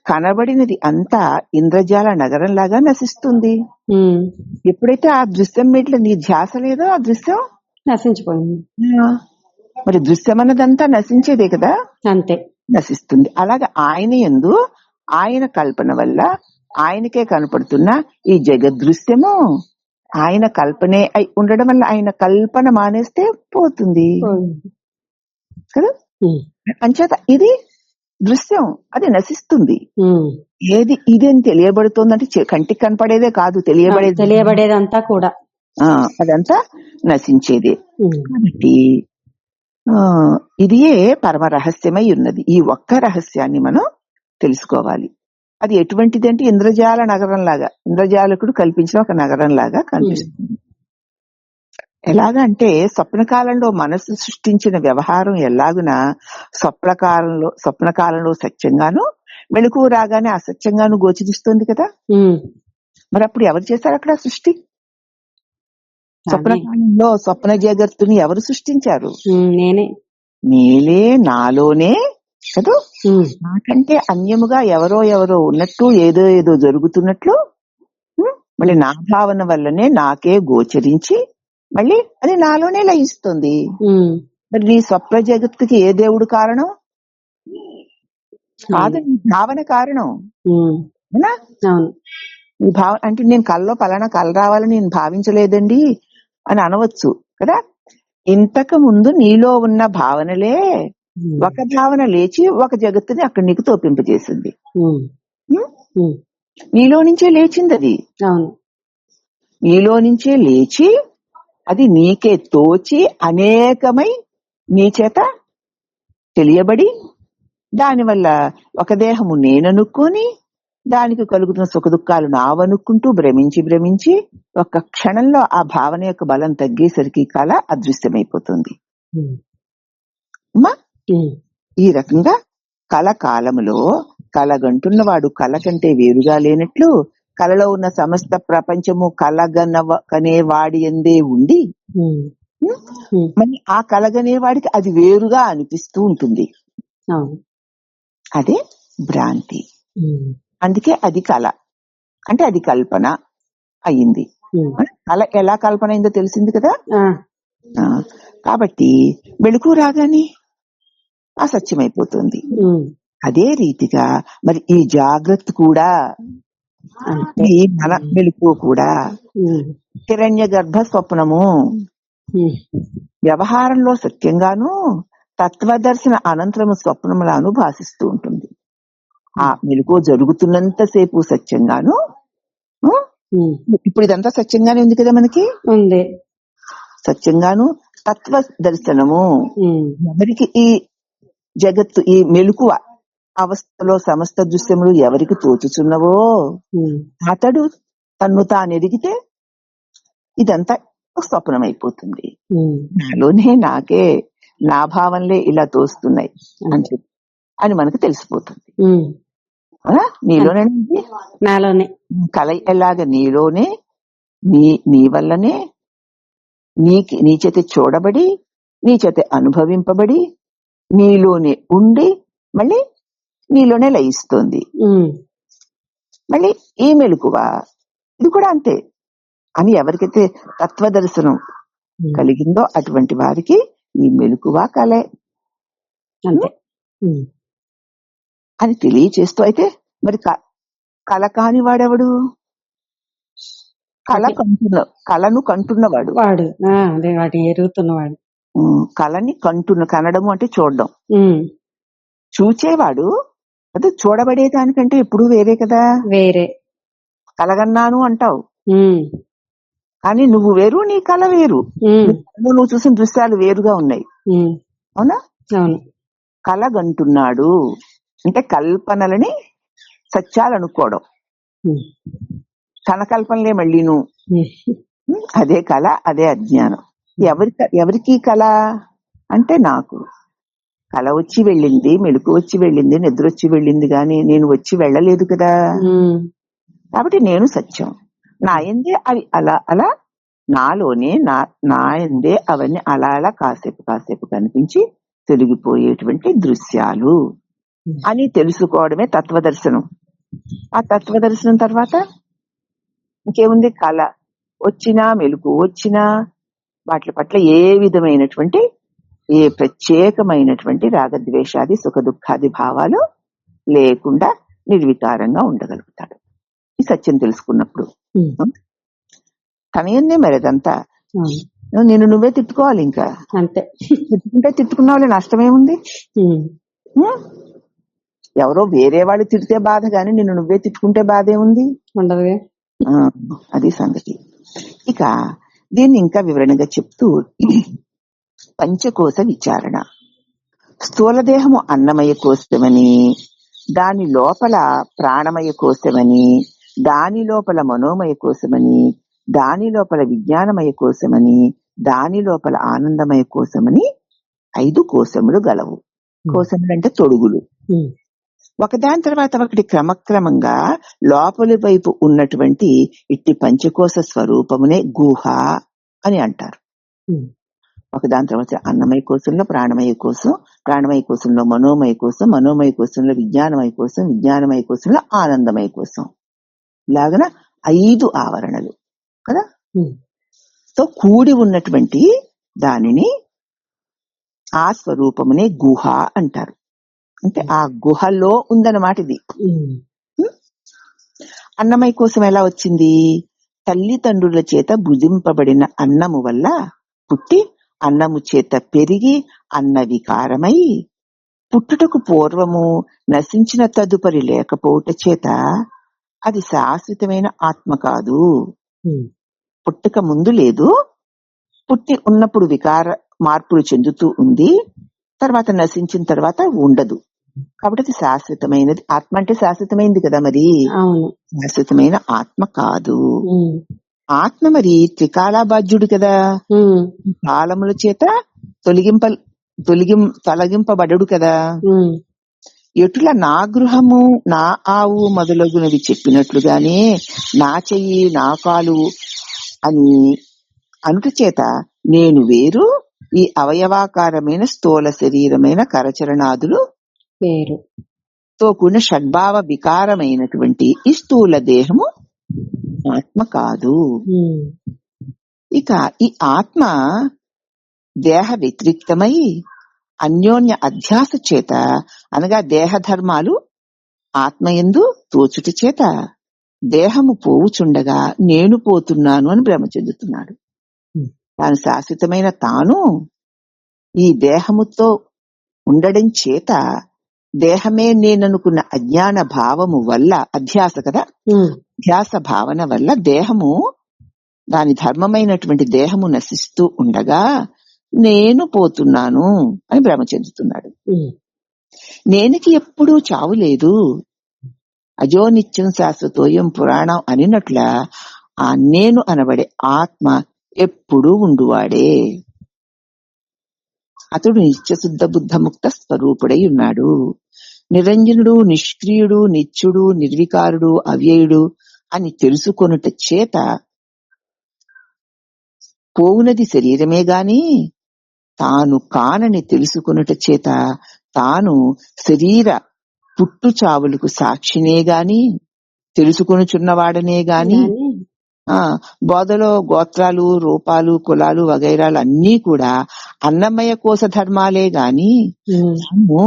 కనబడినది అంతా ఇంద్రజాల నగరంలాగా నశిస్తుంది. ఉమ్. ఎప్పుడైతే ఆ దృశ్యం మీద నీ ధ్యాస లేదో ఆ దృశ్యం నశించిపోయింది. ఆ, మరి దృశ్యం అన్నదంతా నశించేదే కదా, అంతే. నశిస్తుంది. అలాగే ఆయన యందు ఆయన కల్పన వల్ల ఆయనకే కనపడుతున్న ఈ జగదృశ్యము ఆయన కల్పనే అయి ఉండడం వల్ల ఆయన కల్పన మానేస్తే పోతుంది పోయింది. కదా. ఉమ్, అంచేత ఇది దృశ్యం, అది నశిస్తుంది. ఉమ్. ఏది ఇది అని తెలియబడుతోందంటే కంటికి కనపడేదే కాదు, తెలియబడేది తెలియబడేదంతా కూడా. అదంతా నశించేదే. ఉమ్, కాబట్టి ఇదియే పరమ రహస్యమై ఉన్నది. ఈ ఒక్క రహస్యాన్ని మనం తెలుసుకోవాలి. అది ఎటువంటిది అంటే ఇంద్రజాల నగరం లాగా, ఇంద్రజాలకుడు కల్పించిన ఒక నగరం లాగా కనిపిస్తుంది. ఎలాగా అంటే స్వప్నకాలంలో మనసు సృష్టించిన వ్యవహారం ఎలాగునా స్వప్నకాలంలో సత్యంగాను, మెళుకువ రాగానే అసత్యంగాను గోచరిస్తుంది కదా. ఉమ్. మరి అప్పుడు ఎవరు చేశారు అక్కడ సృష్టి? అదే. స్వప్నకాలంలో స్వప్న జగత్తుని ఎవరు సృష్టించారు? నేనే. నేనే, నాలోనే కదా. ఉమ్, నాకంటే అన్యముగా ఎవరో ఎవరో ఉన్నట్టు, ఏదో ఏదో జరుగుతున్నట్లు మళ్ళీ నా భావన వల్లనే నాకే గోచరించి మళ్ళీ అది నాలోనే లయిస్తుంది. ఉమ్. మరి నీ స్వప్న జగత్తుకి ఏ దేవుడు కారణం కాదు, నీ భావన కారణం. ఉమ్. అవునా? అవును. నీ భావన అంటే నేను కల్లో పలానా కళ రావాలని నేను భావించలేదండి అని అనవచ్చు కదా. ఇంతకు ముందు నీలో ఉన్న భావనలే ఉమ్, ఒక భావన లేచి ఒక జగత్తుని అక్కడ నీకు తోపింపజేసింది. ఉమ్, ఉం? ఉమ్. నీలో నుంచే లేచింది అది. అవును. నీలో నుంచే లేచి అది నీకే తోచి అనేకమై నీ చేత తెలియబడి దానివల్ల ఒక దేహము నేననుకొని దానికి కలుగుతున్న సుఖ దుఃఖాలు నావనుకుంటూ భ్రమించి భ్రమించి ఒక క్షణంలో ఆ భావన యొక్క బలం తగ్గేసరికి కళ అదృశ్యమైపోతుంది. ఉమ్, అమ్మా, ఉమ్. ఈ రకంగా కళ కాలములో కలగంటున్నవాడు కళ కంటే వేరుగా లేనట్లు కళలో ఉన్న సమస్త ప్రపంచము కనేవాడి ఎందే ఉండి ఉమ్, ఉమ్. మరి ఆ కలగనేవాడికి అది వేరుగా అనిపిస్తూ ఉంటుంది. అవును. అదే భ్రాంతి. ఉమ్, అందుకే అది కళ అంటే అది కల్పన అయింది. ఉమ్. కళ ఎలా కల్పన అయిందో తెలిసింది కదా. ఆ, కాబట్టి వెలుగు రాగానే అసత్యమైపోతుంది. ఉమ్. అదే రీతిగా మరి ఈ జాగ్రత్త కూడా, అంతే. ఈ మన వెలుగు కూడా ఉమ్, హిరణ్య గర్భ స్వప్నము ఉమ్. వ్యవహారంలో సత్యంగాను, తత్వదర్శన అనంతరము స్వప్నములాను భాషిస్తూ ఉంటుంది. ఆ మెలుకు జరుగుతున్నంతసేపు సత్యంగాను, ఉమ్. ఇప్పుడు ఇదంతా సత్యంగానే ఉంది కదా మనకి, ఉంది. సత్యంగాను తత్వ దర్శనము. ఉమ్, ఎవరికి ఈ జగత్తు ఈ మెలకువ అవస్థలో సమస్త దృశ్యములు ఎవరికి తోచుచున్నవో ఉమ్. అతడు తన్ను తానెదిగితే ఇదంతా స్వప్నమైపోతుంది. ఉమ్. నాలోనే నాకే నా భావనలే ఇలా తోస్తున్నాయి అంతే. అని మనకు తెలిసిపోతుంది. ఉమ్. నీలోనే నాలోనే. కళ ఎలాగ నీలోనే నీ వల్లనే నీ చేత చూడబడి నీ చేత అనుభవింపబడి నీలోనే ఉండి మళ్ళీ నీలోనే లయిస్తోంది. ఉమ్. మళ్ళీ ఈ మెలకువ ఇది కూడా అంతే అని ఎవరికైతే తత్వదర్శనం కలిగిందో అటువంటి వారికి ఈ మెలకువ కలే అంతే. ఉమ్. అని తెలియచేస్తూ, అయితే మరి కళ కాని వాడెవడు? కళను కంటున్నవాడు. వాడు అదే వాటిని ఎరుగుతున్నవాడు. కళని కనడము అంటే చూడడం. ఉమ్. చూచేవాడు అదే చూడబడే దానికంటే ఎప్పుడు వేరే కదా. వేరే. కలగన్నాను అంటావు ఉమ్. కానీ నువ్వు వేరు, నీ కళ వేరు. ఉమ్. నువ్వు చూసిన దృశ్యాలు వేరుగా ఉన్నాయి. ఉమ్. అవునా? అవును. కలగంటున్నాడు అంటే కల్పనలని సత్యాలు అనుకోవడం. ఉమ్. తన కల్పనలే మళ్ళీ నువ్వు, అదే కళ, అదే అజ్ఞానం. ఎవరికి కళ అంటే నాకు. కల వచ్చి వెళ్ళింది, మెలకు వచ్చి వెళ్ళింది, నిద్ర వచ్చి వెళ్ళింది, గాని నేను వచ్చి వెళ్ళలేదు కదా. కాబట్టి నేను సత్యం. నా ఎందే అవి అలా అలా నాలోనే నా ఎందే అవన్నీ అలా అలా కాసేపు కాసేపు కనిపించి తొలగిపోయేటువంటి దృశ్యాలు అని తెలుసుకోవడమే తత్వదర్శనం. ఆ తత్వదర్శనం తర్వాత ఇంకేముంది? కళ వచ్చినా, మెలకు వచ్చినా వాటి పట్ల ఏ విధమైనటువంటి, ఏ ప్రత్యేకమైనటువంటి రాగద్వేషాది సుఖ దుఃఖాది భావాలు లేకుండా నిర్వికారంగా ఉండగలుగుతాడు ఈ సత్యం తెలుసుకున్నప్పుడు. తనయన్నే మరి అదంతా నేను నువ్వే తిట్టుకోవాలి. ఇంకా అంతే, తిట్టుకుంటే తిట్టుకున్నావులే, నష్టమేముంది? ఎవరో వేరే వాళ్ళు తిడితే బాధ, గాని నిన్ను నువ్వే తిట్టుకుంటే బాధే ఉంది? ఉండదు. అది సంగతి. ఇక దీన్ని ఇంకా వివరణగా చెప్తూ పంచకోశ విచారణ. స్థూలదేహము అన్నమయ కోశమని, దాని లోపల ప్రాణమయ కోశమని, దాని లోపల మనోమయ కోశమని, దాని లోపల విజ్ఞానమయ కోశమని, దాని లోపల ఆనందమయ కోశమని 5 కోశములు గలవు. కోశములు అంటే తొడుగులు. ఒకదాని తర్వాత ఒకటి క్రమక్రమంగా లోపలి వైపు ఉన్నటువంటి ఇట్టి పంచకోశ స్వరూపమునే గుహ అని అంటారు. ఒకదాని తర్వాత అన్నమయ కోశంలో ప్రాణమయ కోశం, ప్రాణమయ కోశంలో మనోమయ కోశం, మనోమయ కోశంలో విజ్ఞానమయ కోశం, విజ్ఞానమయ కోశంలో ఆనందమయ కోశం. ఇలాగన 5 ఆవరణలు కదా. సో కూడి ఉన్నటువంటి దానిని ఆ స్వరూపమునే గుహ అంటారు. అంటే ఆ గుహలో ఉందన్నమాట ఇది. అన్నమయ కోసం ఎలా వచ్చింది? తల్లిదండ్రుల చేత భుజింపబడిన అన్నము వల్ల పుట్టి, అన్నము చేత పెరిగి అన్న వికారమై, పుట్టుటకు పూర్వము నశించిన తదుపరి లేకపోవుట చేత అది శాశ్వతమైన ఆత్మ కాదు. పుట్టక ముందు లేదు, పుట్టి ఉన్నప్పుడు వికార మార్పులు చెందుతూ ఉంది, తర్వాత నశించిన తర్వాత ఉండదు. కాబట్టి అది శాశ్వతమైనది. ఆత్మ అంటే శాశ్వతమైంది కదా. మరి శాశ్వతమైన ఆత్మ కాదు. ఆత్మ మరి త్రికాలాబాధ్యుడు కదా. కాలముల చేత తొలగింపబడడు కదా. ఎటుల నా గృహము, నా ఆవు మొదలగునవి చెప్పినట్లుగానే నా చెయ్యి, నా కాలు అని అనుట చేత నేను వేరు, ఈ అవయవాకారమైన స్థూల శరీరమైన కరచరణాదులు వేరు తో కూడిన షడ్భావ వికారమైనటువంటి ఈ స్థూల దేహము ఆత్మ కాదు. ఇక ఈ ఆత్మ దేహ వ్యతిరిక్తమై అన్యోన్య అధ్యాస చేత, అనగా దేహ ధర్మాలు ఆత్మయందు తోచుట చేత దేహము పోవుచుండగా నేను పోతున్నాను అని భ్రమ చెందుతున్నాడు. తాను శాశ్వతమైన తాను ఈ దేహముతో ఉండడం చేత దేహమే నేననుకున్న అజ్ఞాన భావము వల్ల, అధ్యాస కదా, అధ్యాస భావన వల్ల దేహము, దాని ధర్మమైనటువంటి దేహము నశిస్తూ ఉండగా నేను పోతున్నాను అని భ్రమ చెందుతున్నాడు. నేనికి ఎప్పుడూ చావు లేదు. అజో నిత్యం శాశ్వతోయం పురాణం అనినట్ల ఆ నేను అనబడే ఆత్మ ఎప్పుడూ ఉండువాడే. అతడు నిత్యశుద్ధ బుద్ధముక్త స్వరూపుడై ఉన్నాడు. నిరంజనుడు, నిష్క్రియుడు, నిత్యుడు, నిర్వికారుడు, అవ్యయుడు అని తెలుసుకొనుట చేత పోవునది శరీరమే గాని తాను కానని తెలుసుకొనుట చేత తాను శరీర పుట్టు చావులకు సాక్షినే గాని, తెలుసుకొనుచున్నవాడనే గాని, బోధలో గోత్రాలు, రూపాలు, కులాలు వగైరాలు అన్నీ కూడా అన్నమయ కోశ ధర్మాలే గాని తాను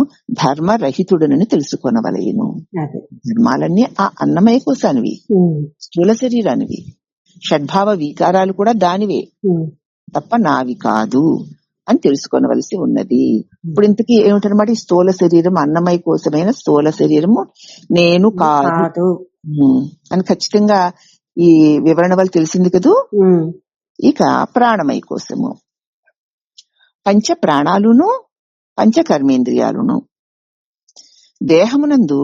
ధర్మరహితుడనని తెలుసుకొనవలెను. ధర్మాలన్నీ ఆ అన్నమయ కోశానివి, స్థూల శరీరానివి. షడ్భావ వికారాలు కూడా దానివే తప్ప నావి కాదు అని తెలుసుకొనవలసి ఉన్నది. ఇప్పుడు ఇంతకీ ఏమిటనమాట? ఈ స్థూల శరీరం అన్నమయ కోసమైన స్థూల శరీరము నేను కాదు అని ఖచ్చితంగా ఈ వివరణ వల్ల తెలిసింది కదూ. ఇక ప్రాణమయ కోసము పంచ ప్రాణాలును పంచ కర్మేంద్రియాలును దేహమునందు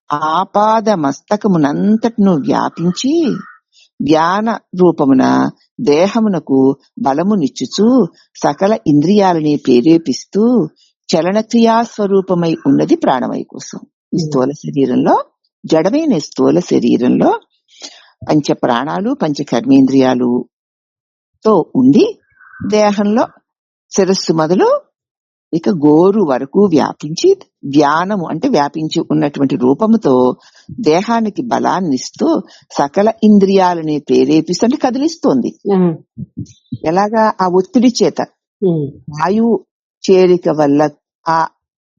ఆపాద మస్తకమునంతటిను వ్యాపించి ధ్యాన రూపమున దేహమునకు బలమునిచ్చుచు సకల ఇంద్రియాలని ప్రేరేపిస్తూ చలనక్రియా స్వరూపమై ఉన్నది ప్రాణమయ కోశం. ఈ స్థూల శరీరంలో, జడమైన స్థూల శరీరంలో పంచ ప్రాణాలు, పంచ కర్మేంద్రియాలుతో ఉండి దేహంలో శిరస్సు మొదలు ఇక గోరు వరకు వ్యాపించి, ధ్యానము అంటే వ్యాపించి ఉన్నటువంటి రూపముతో దేహానికి బలాన్ని ఇస్తూ సకల ఇంద్రియాలని ప్రేరేపిస్తూ కదిలిస్తోంది. ఎలాగా? ఆ ఒత్తిడి చేత, వాయువు చేరిక వల్ల ఆ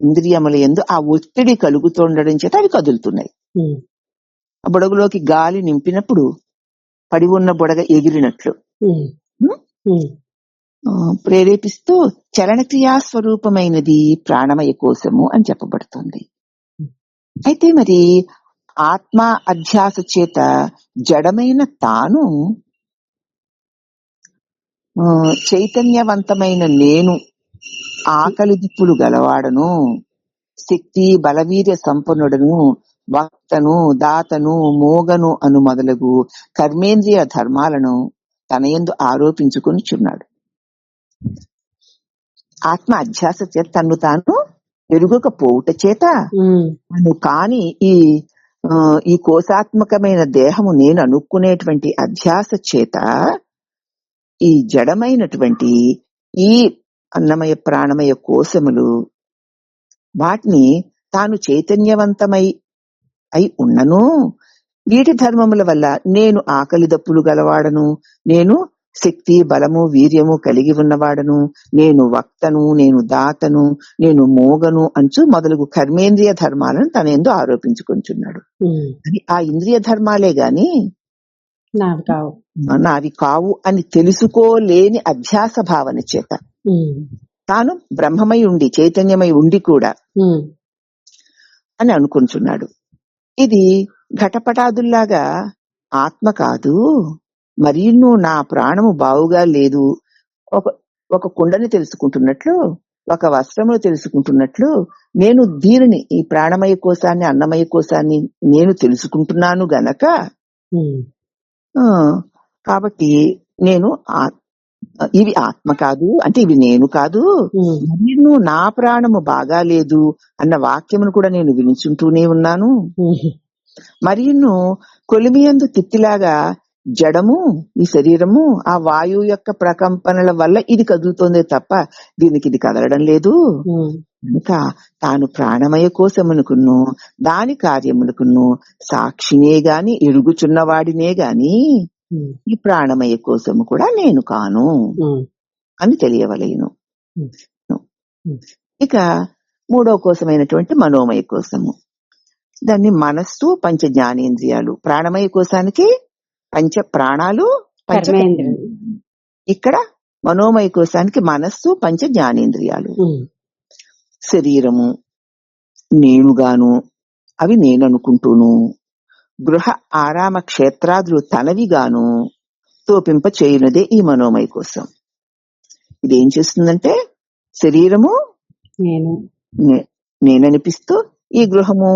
ఇంద్రియముల యందు ఆ ఒత్తిడి కలుగుతుండడం చేత అవి కదులుతున్నాయి. ఆ బుడగలోకి గాలి నింపినప్పుడు పడి ఉన్న బుడగ ఎగిరినట్లు ప్రేరేపిస్తూ చలనక్రియా స్వరూపమైనది ప్రాణమయ కోశము అని చెప్పబడుతుంది. అయితే మరి ఆత్మ అధ్యాస చేత జడమైన తాను చైతన్యవంతమైన నేను ఆకలి దిప్పులు గలవాడను, శక్తి బలవీర్య సంపన్నుడను, వక్తను, దాతను, మోగను అను మొదలగు కర్మేంద్రియ ధర్మాలను తనయందు ఆరోపించుకొనిచున్నాడు. ఆత్మ అధ్యాస చేత తన్ను తాను ఎరుగకపోవుట చేత తను కాని ఈ కోశాత్మకమైన దేహము నేను అనుకునేటువంటి అధ్యాస చేత ఈ జడమైనటువంటి ఈ అన్నమయ ప్రాణమయ కోశములు వాటిని తాను చైతన్యవంతమై అయి ఉన్నను, వీటి ధర్మముల వల్ల నేను ఆకలి దప్పులు గలవాడను, నేను శక్తి బలము వీర్యము కలిగి ఉన్నవాడను, నేను వక్తను, నేను దాతను, నేను మోగను అంచు మొదలగు కర్మేంద్రియ ధర్మాలను తన యందు ఆరోపించుకుంటున్నాడు. అది ఆ ఇంద్రియ ధర్మాలే గాని నావి కావు అని తెలుసుకోలేని అధ్యాస భావన చేత తాను బ్రహ్మమై ఉండి చైతన్యమై ఉండి కూడా అని అనుకుంటున్నాడు. ఇది ఘటపటాదుల్లాగా ఆత్మ కాదు, మరియు నా ప్రాణము బావుగా లేదు, ఒక కుండని తెలుసుకుంటున్నట్లు, ఒక వస్త్రమును తెలుసుకుంటున్నట్లు నేను దీనిని, ఈ ప్రాణమయ కోశాన్ని, అన్నమయ కోశాన్ని నేను తెలుసుకుంటున్నాను గనక కాబట్టి నేను ఇవి ఆత్మ కాదు అంటే ఇవి నేను కాదు, మరియు నా ప్రాణము బాగా లేదు అన్న వాక్యమును కూడా నేను వినుచుంటూనే ఉన్నాను. మరియు కొలిమియందు తిత్తిలాగా జడము ఈ శరీరము ఆ వాయువు యొక్క ప్రకంపనల వల్ల ఇది కదులుతోందే తప్ప దీనికి ఇది కదలడం లేదు. ఇంకా తాను ప్రాణమయ కోశమునకును దాని కార్యమునకును సాక్షినే గాని ఎరుగుచున్నవాడినే గాని ఈ ప్రాణమయ కోశము కూడా నేను కాను అని తెలియవలేను. ఇక మూడవ కోశమైనటువంటి మనోమయ కోశము, దాన్ని మనస్సు పంచ జ్ఞానేంద్రియాలు. ప్రాణమయ కోశానికి పంచ ప్రాణాలు పంచ, ఇక్కడ మనోమయ కోశానికి మనస్సు పంచ జ్ఞానేంద్రియాలు. శరీరము నేనుగాను, అవి నేననుకుంటూను, గృహ ఆరామ క్షేత్రాదులు తనవిగాను తోపింప చేయునదే ఈ మనోమయ కోశం. ఇదేం చేస్తుందంటే శరీరము నేననిపిస్తూ ఈ గృహము,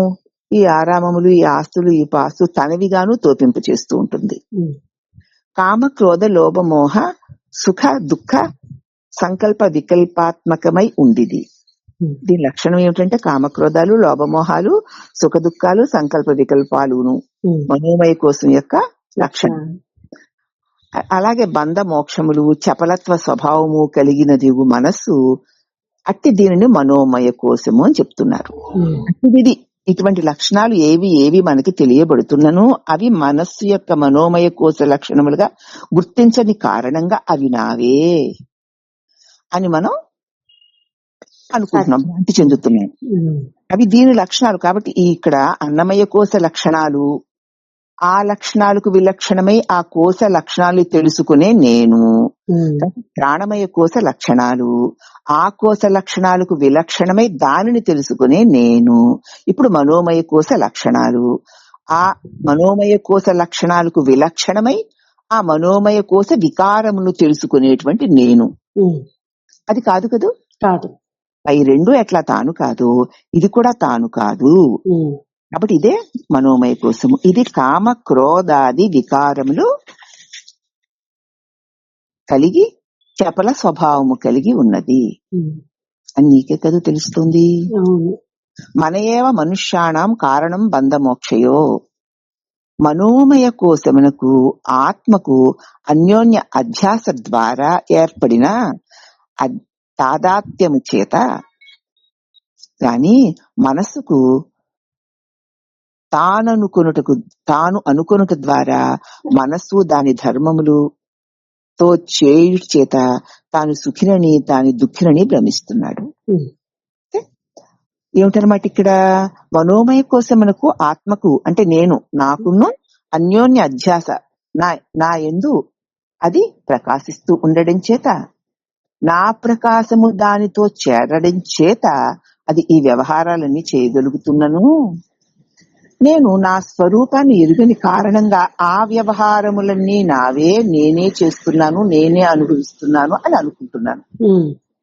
ఈ ఆరామములు, ఈ ఆస్తులు, ఈ పాస్తు తనవిగాను తోపింప చేస్తూ ఉంటుంది. కామ క్రోధ లోభ మోహ సుఖ దుఃఖ సంకల్ప వికల్పాత్మకమై ఉండిది. దీని లక్షణం ఏమిటంటే కామక్రోధాలు, లోభమోహాలు, సుఖ దుఃఖాలు, సంకల్ప వికల్పాలును మనోమయ కోశం యొక్క లక్షణం. అలాగే బంధ మోక్షములు, చపలత్వ స్వభావము కలిగినది మనస్సు, అట్టి దీనిని మనోమయ కోశము అని చెప్తున్నారు. ఇది ఇటువంటి లక్షణాలు ఏవి మనకి తెలియబడుతున్నను అవి మనస్సు యొక్క మనోమయ కోశ లక్షణములుగా గుర్తించని కారణంగా అవి నావే అని మనం అనుకుంటున్నాం, భ్రాంతి చెందుతున్నాం. అవి దీని లక్షణాలు. కాబట్టి ఇక్కడ అన్నమయ కోశ లక్షణాలు, ఆ లక్షణాలకు విలక్షణమై ఆ కోశ లక్షణాలు తెలుసుకునే నేను. ప్రాణమయ కోశ లక్షణాలు, ఆ కోశ లక్షణాలకు విలక్షణమై దానిని తెలుసుకునే నేను. ఇప్పుడు మనోమయ కోశ లక్షణాలు, ఆ మనోమయ కోశ లక్షణాలకు విలక్షణమై ఆ మనోమయ కోశ వికారమును తెలుసుకునేటువంటి నేను. అది కాదు కదూ, కాదు. పై రెండు ఎట్లా తాను కాదు, ఇది కూడా తాను కాదు. కాబట్టి ఇదే మనోమయ కోశము. ఇది కామ క్రోధాది వికారములు కలిగి చపల స్వభావము కలిగి ఉన్నది. అని నీకే కదా తెలుస్తుంది. అవును. మన ఏవ మనుష్యాణం కారణం బంధమోక్షయో. మనోమయ కోశమునకు ఆత్మకు అన్యోన్య అధ్యాస ద్వారా ఏర్పడిన తాదాత్మ్యము చేత గాని మనస్సుకు తాను అనుకొనుట ద్వారా మనస్సు దాని ధర్మములుతో చేయుట చేత తాను సుఖినని తాను దుఃఖినని భ్రమిస్తున్నాడు. ఏమిటనమాట ఇక్కడ మనోమయ కోశమునకు ఆత్మకు అంటే నేను నాకును అన్యోన్య అధ్యాస నా యందు అది ప్రకాశిస్తూ ఉండడం చేత నా ప్రకాశము దానితో చేరడం చేత అది ఈ వ్యవహారాలన్నీ చేయగలుగుతున్నాను. నేను నా స్వరూపాన్ని ఎరుగని కారణంగా ఆ వ్యవహారములన్నీ నావే, నేనే చేస్తున్నాను, నేనే అనుభవిస్తున్నాను అని అనుకుంటున్నాను.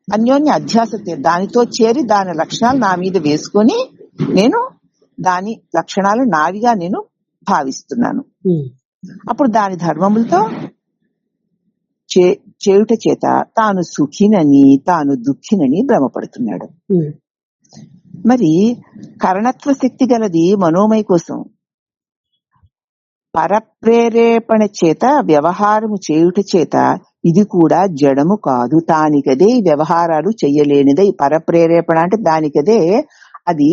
అన్యోన్య అధ్యాస దానితో చేరి దాని లక్షణాలు నా మీద వేసుకొని నేను దాని లక్షణాలు నావిగా నేను భావిస్తున్నాను. అప్పుడు దాని ధర్మములతో చేయుట చేత తాను సుఖినని తాను దుఃఖినని భ్రమపడుతున్నాడు. మరి కరణత్వ శక్తి గలది మనోమయ కోసం. పరప్రేరేపణ చేత వ్యవహారము చేయుట చేత ఇది కూడా జడము కాదు, దానికదే ఈ వ్యవహారాలు చెయ్యలేనిదే. పరప్రేరేపణ అంటే దానికదే అది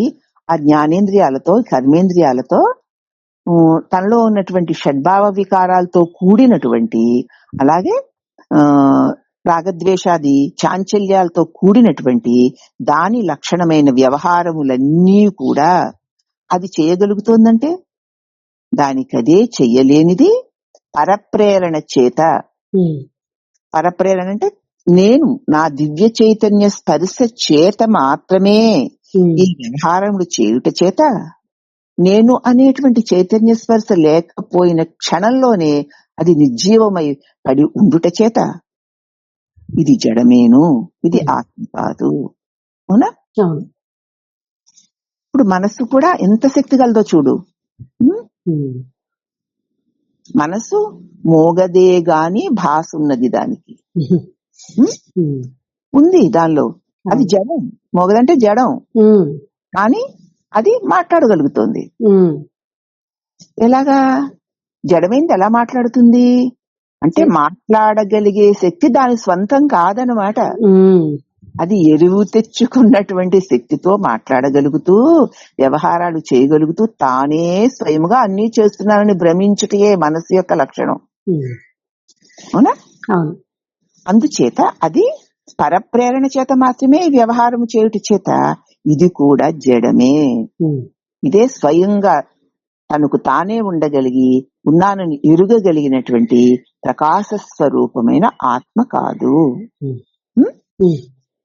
ఆ జ్ఞానేంద్రియాలతో కర్మేంద్రియాలతో తనలో ఉన్నటువంటి షడ్భావ వికారాలతో కూడినటువంటి, అలాగే రాగద్వేషాది చాంచల్యాలతో కూడినటువంటి దాని లక్షణమైన వ్యవహారములన్నీ కూడా అది చేయగలుగుతోందంటే దానికదే చెయ్యలేనిది పరప్రేరణ చేత. పరప్రేరణ అంటే నేను నా దివ్య చైతన్య స్పర్శ చేత మాత్రమే ఈ వ్యవహారములు చేయుట చేత నేను అనేటువంటి చైతన్య స్పర్శ లేకపోయిన క్షణంలోనే అది నిర్జీవమై పడి ఉండుట చేత ఇది జడమేను, ఇది ఆత్మ కాదు. అవునా? ఇప్పుడు మనస్సు కూడా ఎంత శక్తి కలదో చూడు. మనసు మోగదే గాని భాస ఉన్నది దానికి ఉంది దానిలో. అది జడం, మోగదంటే జడం, కానీ అది మాట్లాడగలుగుతుంది. ఎలాగా? జడమైంది ఎలా మాట్లాడుతుంది అంటే మాట్లాడగలిగే శక్తి దాని స్వంతం కాదనమాట. అది ఎరువు తెచ్చుకున్నటువంటి శక్తితో మాట్లాడగలుగుతూ వ్యవహారాలు చేయగలుగుతూ తానే స్వయముగా అన్ని చేస్తున్నానని భ్రమించుటే మనసు యొక్క లక్షణం. అవునా? అందుచేత అది పరప్రేరణ చేత మాత్రమే వ్యవహారం చేయుట చేత ఇది కూడా జడమే. ఇదే స్వయంగా తనకు తానే ఉండగలిగి ఉన్నానని ఎరుగగలిగినటువంటి ప్రకాశ స్వరూపమైన ఆత్మ కాదు.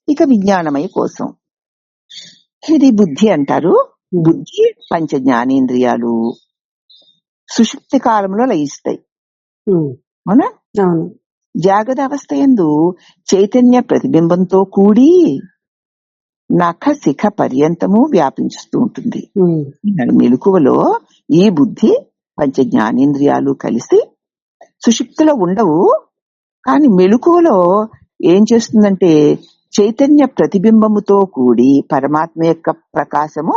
ఇక విజ్ఞానమయ కోసం ఇది బుద్ధి అంటారు. బుద్ధి పంచ జ్ఞానేంద్రియాలు సుషుప్తి కాలంలో లయిస్తాయి. అవునా? జాగ్రత్త అవస్థ యందు చైతన్య ప్రతిబింబంతో కూడి నఖ శిఖ పర్యంతము వ్యాపించుతూ ఉంటుంది. మెలకువలో ఈ బుద్ధి పంచ జ్ఞానేంద్రియాలు కలిసి సుషుప్తిలో ఉండవు, కానీ మెలకువలో ఏం చేస్తుందంటే చైతన్య ప్రతిబింబముతో కూడి పరమాత్మ యొక్క ప్రకాశము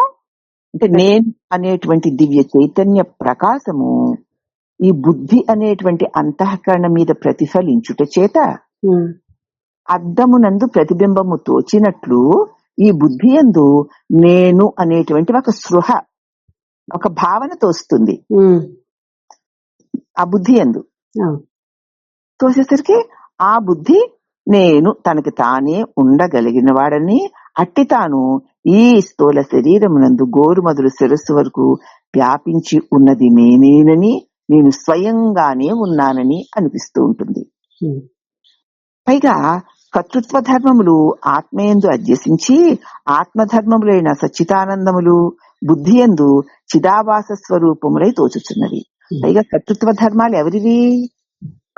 అంటే నేను అనేటువంటి దివ్య చైతన్య ప్రకాశము ఈ బుద్ధి అనేటువంటి అంతఃకరణ మీద ప్రతిఫలించుట చేత అద్దమునందు ప్రతిబింబము తోచినట్లు ఈ బుద్ధి యందు నేను అనేటువంటి ఒక స్పృహ, ఒక భావన తోస్తుంది. ఆ బుద్ధి యందు తోసేసరికి ఆ బుద్ధి నేను తనకి తానే ఉండగలిగిన వాడని, అట్టి తాను ఈ స్థూల శరీరమునందు గోరు మొదలు శిరస్సు వరకు వ్యాపించి ఉన్నది నేనేనని, నేను స్వయంగానే ఉన్నానని అనిపిస్తూ ఉంటుంది. పైగా కర్తృత్వ ధర్మములు ఆత్మయందు అధ్యసించి ఆత్మధర్మములైన సచ్చిదానందములు బుద్ధి యందు చిదాభాస స్వరూపములై తోచుచున్నవి. పైగా కర్తృత్వ ధర్మాలు ఎవరివి?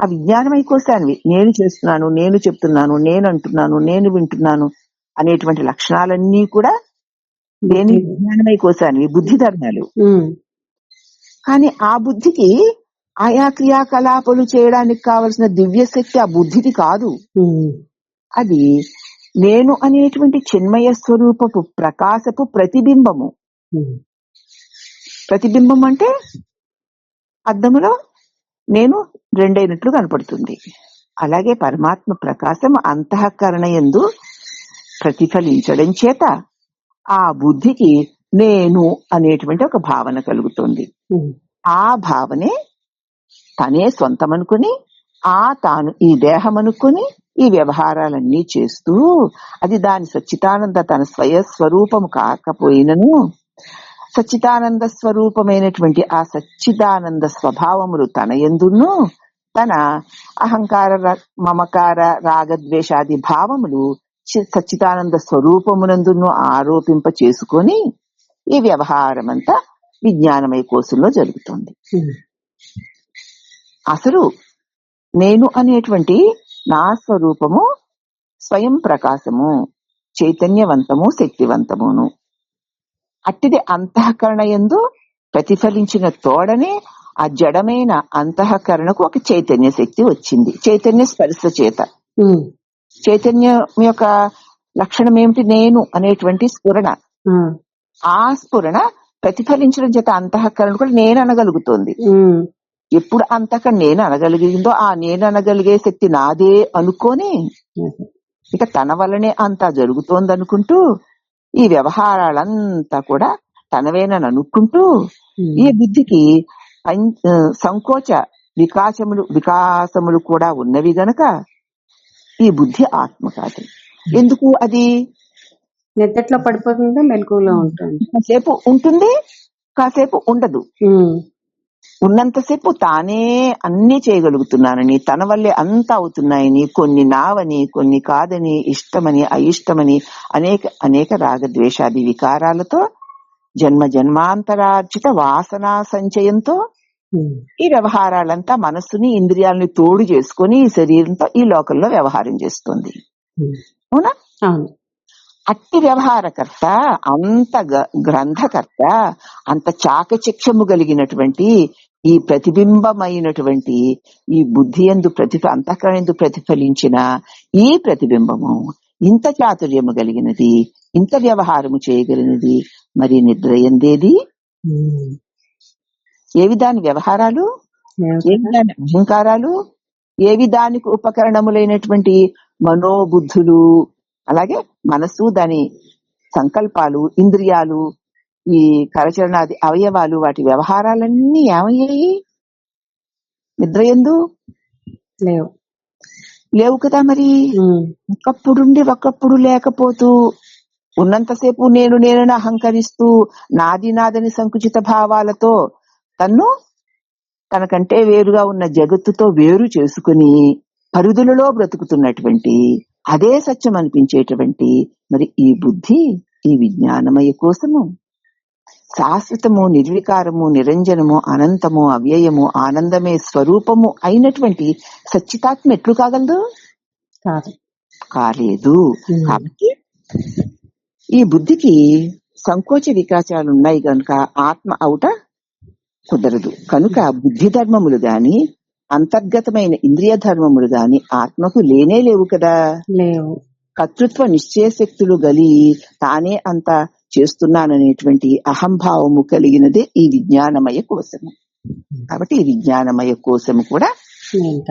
ఆ విజ్ఞానమయ కోశానివి. నేను చేస్తున్నాను, నేను చెప్తున్నాను, నేను అంటున్నాను, నేను వింటున్నాను అనేటువంటి లక్షణాలన్నీ కూడా దేని విజ్ఞానమయ కోశానివి, బుద్ధి ధర్మాలు. కానీ ఆ బుద్ధికి ఆయా క్రియాకలాపాలు చేయడానికి కావలసిన దివ్య శక్తి ఆ బుద్ధికి కాదు. అది నేను అనేటువంటి చిన్మయ స్వరూపపు ప్రకాశపు ప్రతిబింబము. ప్రతిబింబం అంటే అద్దములో నేను రెండైనట్లు కనపడుతుంది. అలాగే పరమాత్మ ప్రకాశం అంతఃకరణ యందు ప్రతిఫలించడం చేత ఆ బుద్ధికి నేను అనేటువంటి ఒక భావన కలుగుతుంది. ఆ భావనే తనే సొంతమనుకుని తాను ఈ దేహం అనుకుని ఈ వ్యవహారాలన్నీ చేస్తూ అది దాని సచ్చిదానంద తన స్వరూపము కాకపోయినను సచ్చిదానంద స్వరూపమైనటువంటి ఆ సచ్చిదానంద స్వభావములు తన యందును తన అహంకార మమకార రాగద్వేషాది భావములు సచ్చిదానంద స్వరూపమునందును ఆరోపింప చేసుకొని ఈ వ్యవహారం అంతా విజ్ఞానమయ కోశంలో జరుగుతుంది. అసలు నేను అనేటువంటి నా స్వరూపము స్వయం ప్రకాశము, చైతన్యవంతము, శక్తివంతమును. అట్టిది అంతఃకరణ యందు ప్రతిఫలించిన తోడనే ఆ జడమైన అంతఃకరణకు ఒక చైతన్య శక్తి వచ్చింది. చైతన్య స్పర్శ చేత. చైతన్యం యొక్క లక్షణం ఏమిటి? నేను అనేటువంటి స్ఫురణ. ఆ స్ఫురణ ప్రతిఫలించడం చేత అంతఃకరణ కూడా నేను అనగలుగుతోంది. ఎప్పుడు అంతఃకరణ నేను అనగలిగిందో ఆ నేను అనగలిగే శక్తి నాదే అనుకొని ఇక తన వల్లనే అంతా జరుగుతోంది అనుకుంటూ ఈ వ్యవహారాలంతా కూడా తనవేనని అనుకుంటూ ఈ బుద్ధికి సంకోచ వికాసములు కూడా ఉన్నవి గనక ఈ బుద్ధి ఆత్మ కాదు. ఎందుకు? అది నిద్రలో పడిపోతుంది, మెలకువలో ఉంటుంది. కాసేపు ఉంటుంది, కాసేపు ఉండదు. ఉన్నంతసేపు తానే అన్ని చేయగలుగుతున్నానని, తన వల్లే అంతా అవుతున్నాయని, కొన్ని నావని, కొన్ని కాదని, ఇష్టమని, అయిష్టమని అనేక రాగద్వేషాది వికారాలతో జన్మ జన్మాంతరార్జిత వాసనా సంచయంతో ఈ వ్యవహారాలంతా మనస్సుని ఇంద్రియాలని తోడు చేసుకుని ఈ శరీరంతో ఈ లోకంలో వ్యవహారం చేస్తుంది. అవునా? అట్టి వ్యవహారకర్త, అంత గ్రంథకర్త, అంత చాకచక్యము కలిగినటువంటి ఈ ప్రతిబింబమైనటువంటి ఈ బుద్ధి యందు అంతఃకరణ యందు ప్రతిఫలించిన ఈ ప్రతిబింబము ఇంత చాతుర్యము కలిగినది, ఇంత వ్యవహారము చేయగలిగినది మరి నిద్ర ఎందేది? ఏవి దాని వ్యవహారాలు, ఏవి దాని అహంకారాలు, ఏవి దానికి ఉపకరణములైనటువంటి మనోబుద్ధులు, అలాగే మనసు, దాని సంకల్పాలు, ఇంద్రియాలు, ఈ కరచరణాది అవయవాలు, వాటి వ్యవహారాలన్నీ ఏమయ్యాయి? నిద్రయందు లేవు కదా. మరి ఒకప్పుడుండి ఒకప్పుడు లేకపోతూ ఉన్నంతసేపు నేను నేనని అహంకరిస్తూ నాదని సంకుచిత భావాలతో తనకంటే వేరుగా ఉన్న జగత్తుతో వేరు చేసుకుని పరిధులలో బ్రతుకుతున్నటువంటి అదే సత్యం అనిపించేటువంటి మరి ఈ బుద్ధి, ఈ విజ్ఞానమయ కోసము శాశ్వతము, నిర్వికారము, నిరంజనము, అనంతము, అవ్యయము, ఆనందమే స్వరూపము అయినటువంటి సచ్చితాత్మ ఎట్లు కాగలదు? కాలేదు. కాబట్టి ఈ బుద్ధికి సంకోచ వికాసాలు ఉన్నాయి కనుక ఆత్మ అవుట కుదరదు. కనుక బుద్ధి ధర్మములు గాని అంతర్గతమైన ఇంద్రియ ధర్మములు గాని ఆత్మకు లేనే లేవు కదా. కర్తృత్వ నిశ్చయ శక్తులు గలి తానే అంత చేస్తున్నాననేటువంటి అహంభావము కలిగినదే ఈ విజ్ఞానమయ కోశము. కాబట్టి ఈ విజ్ఞానమయ కోశము కూడా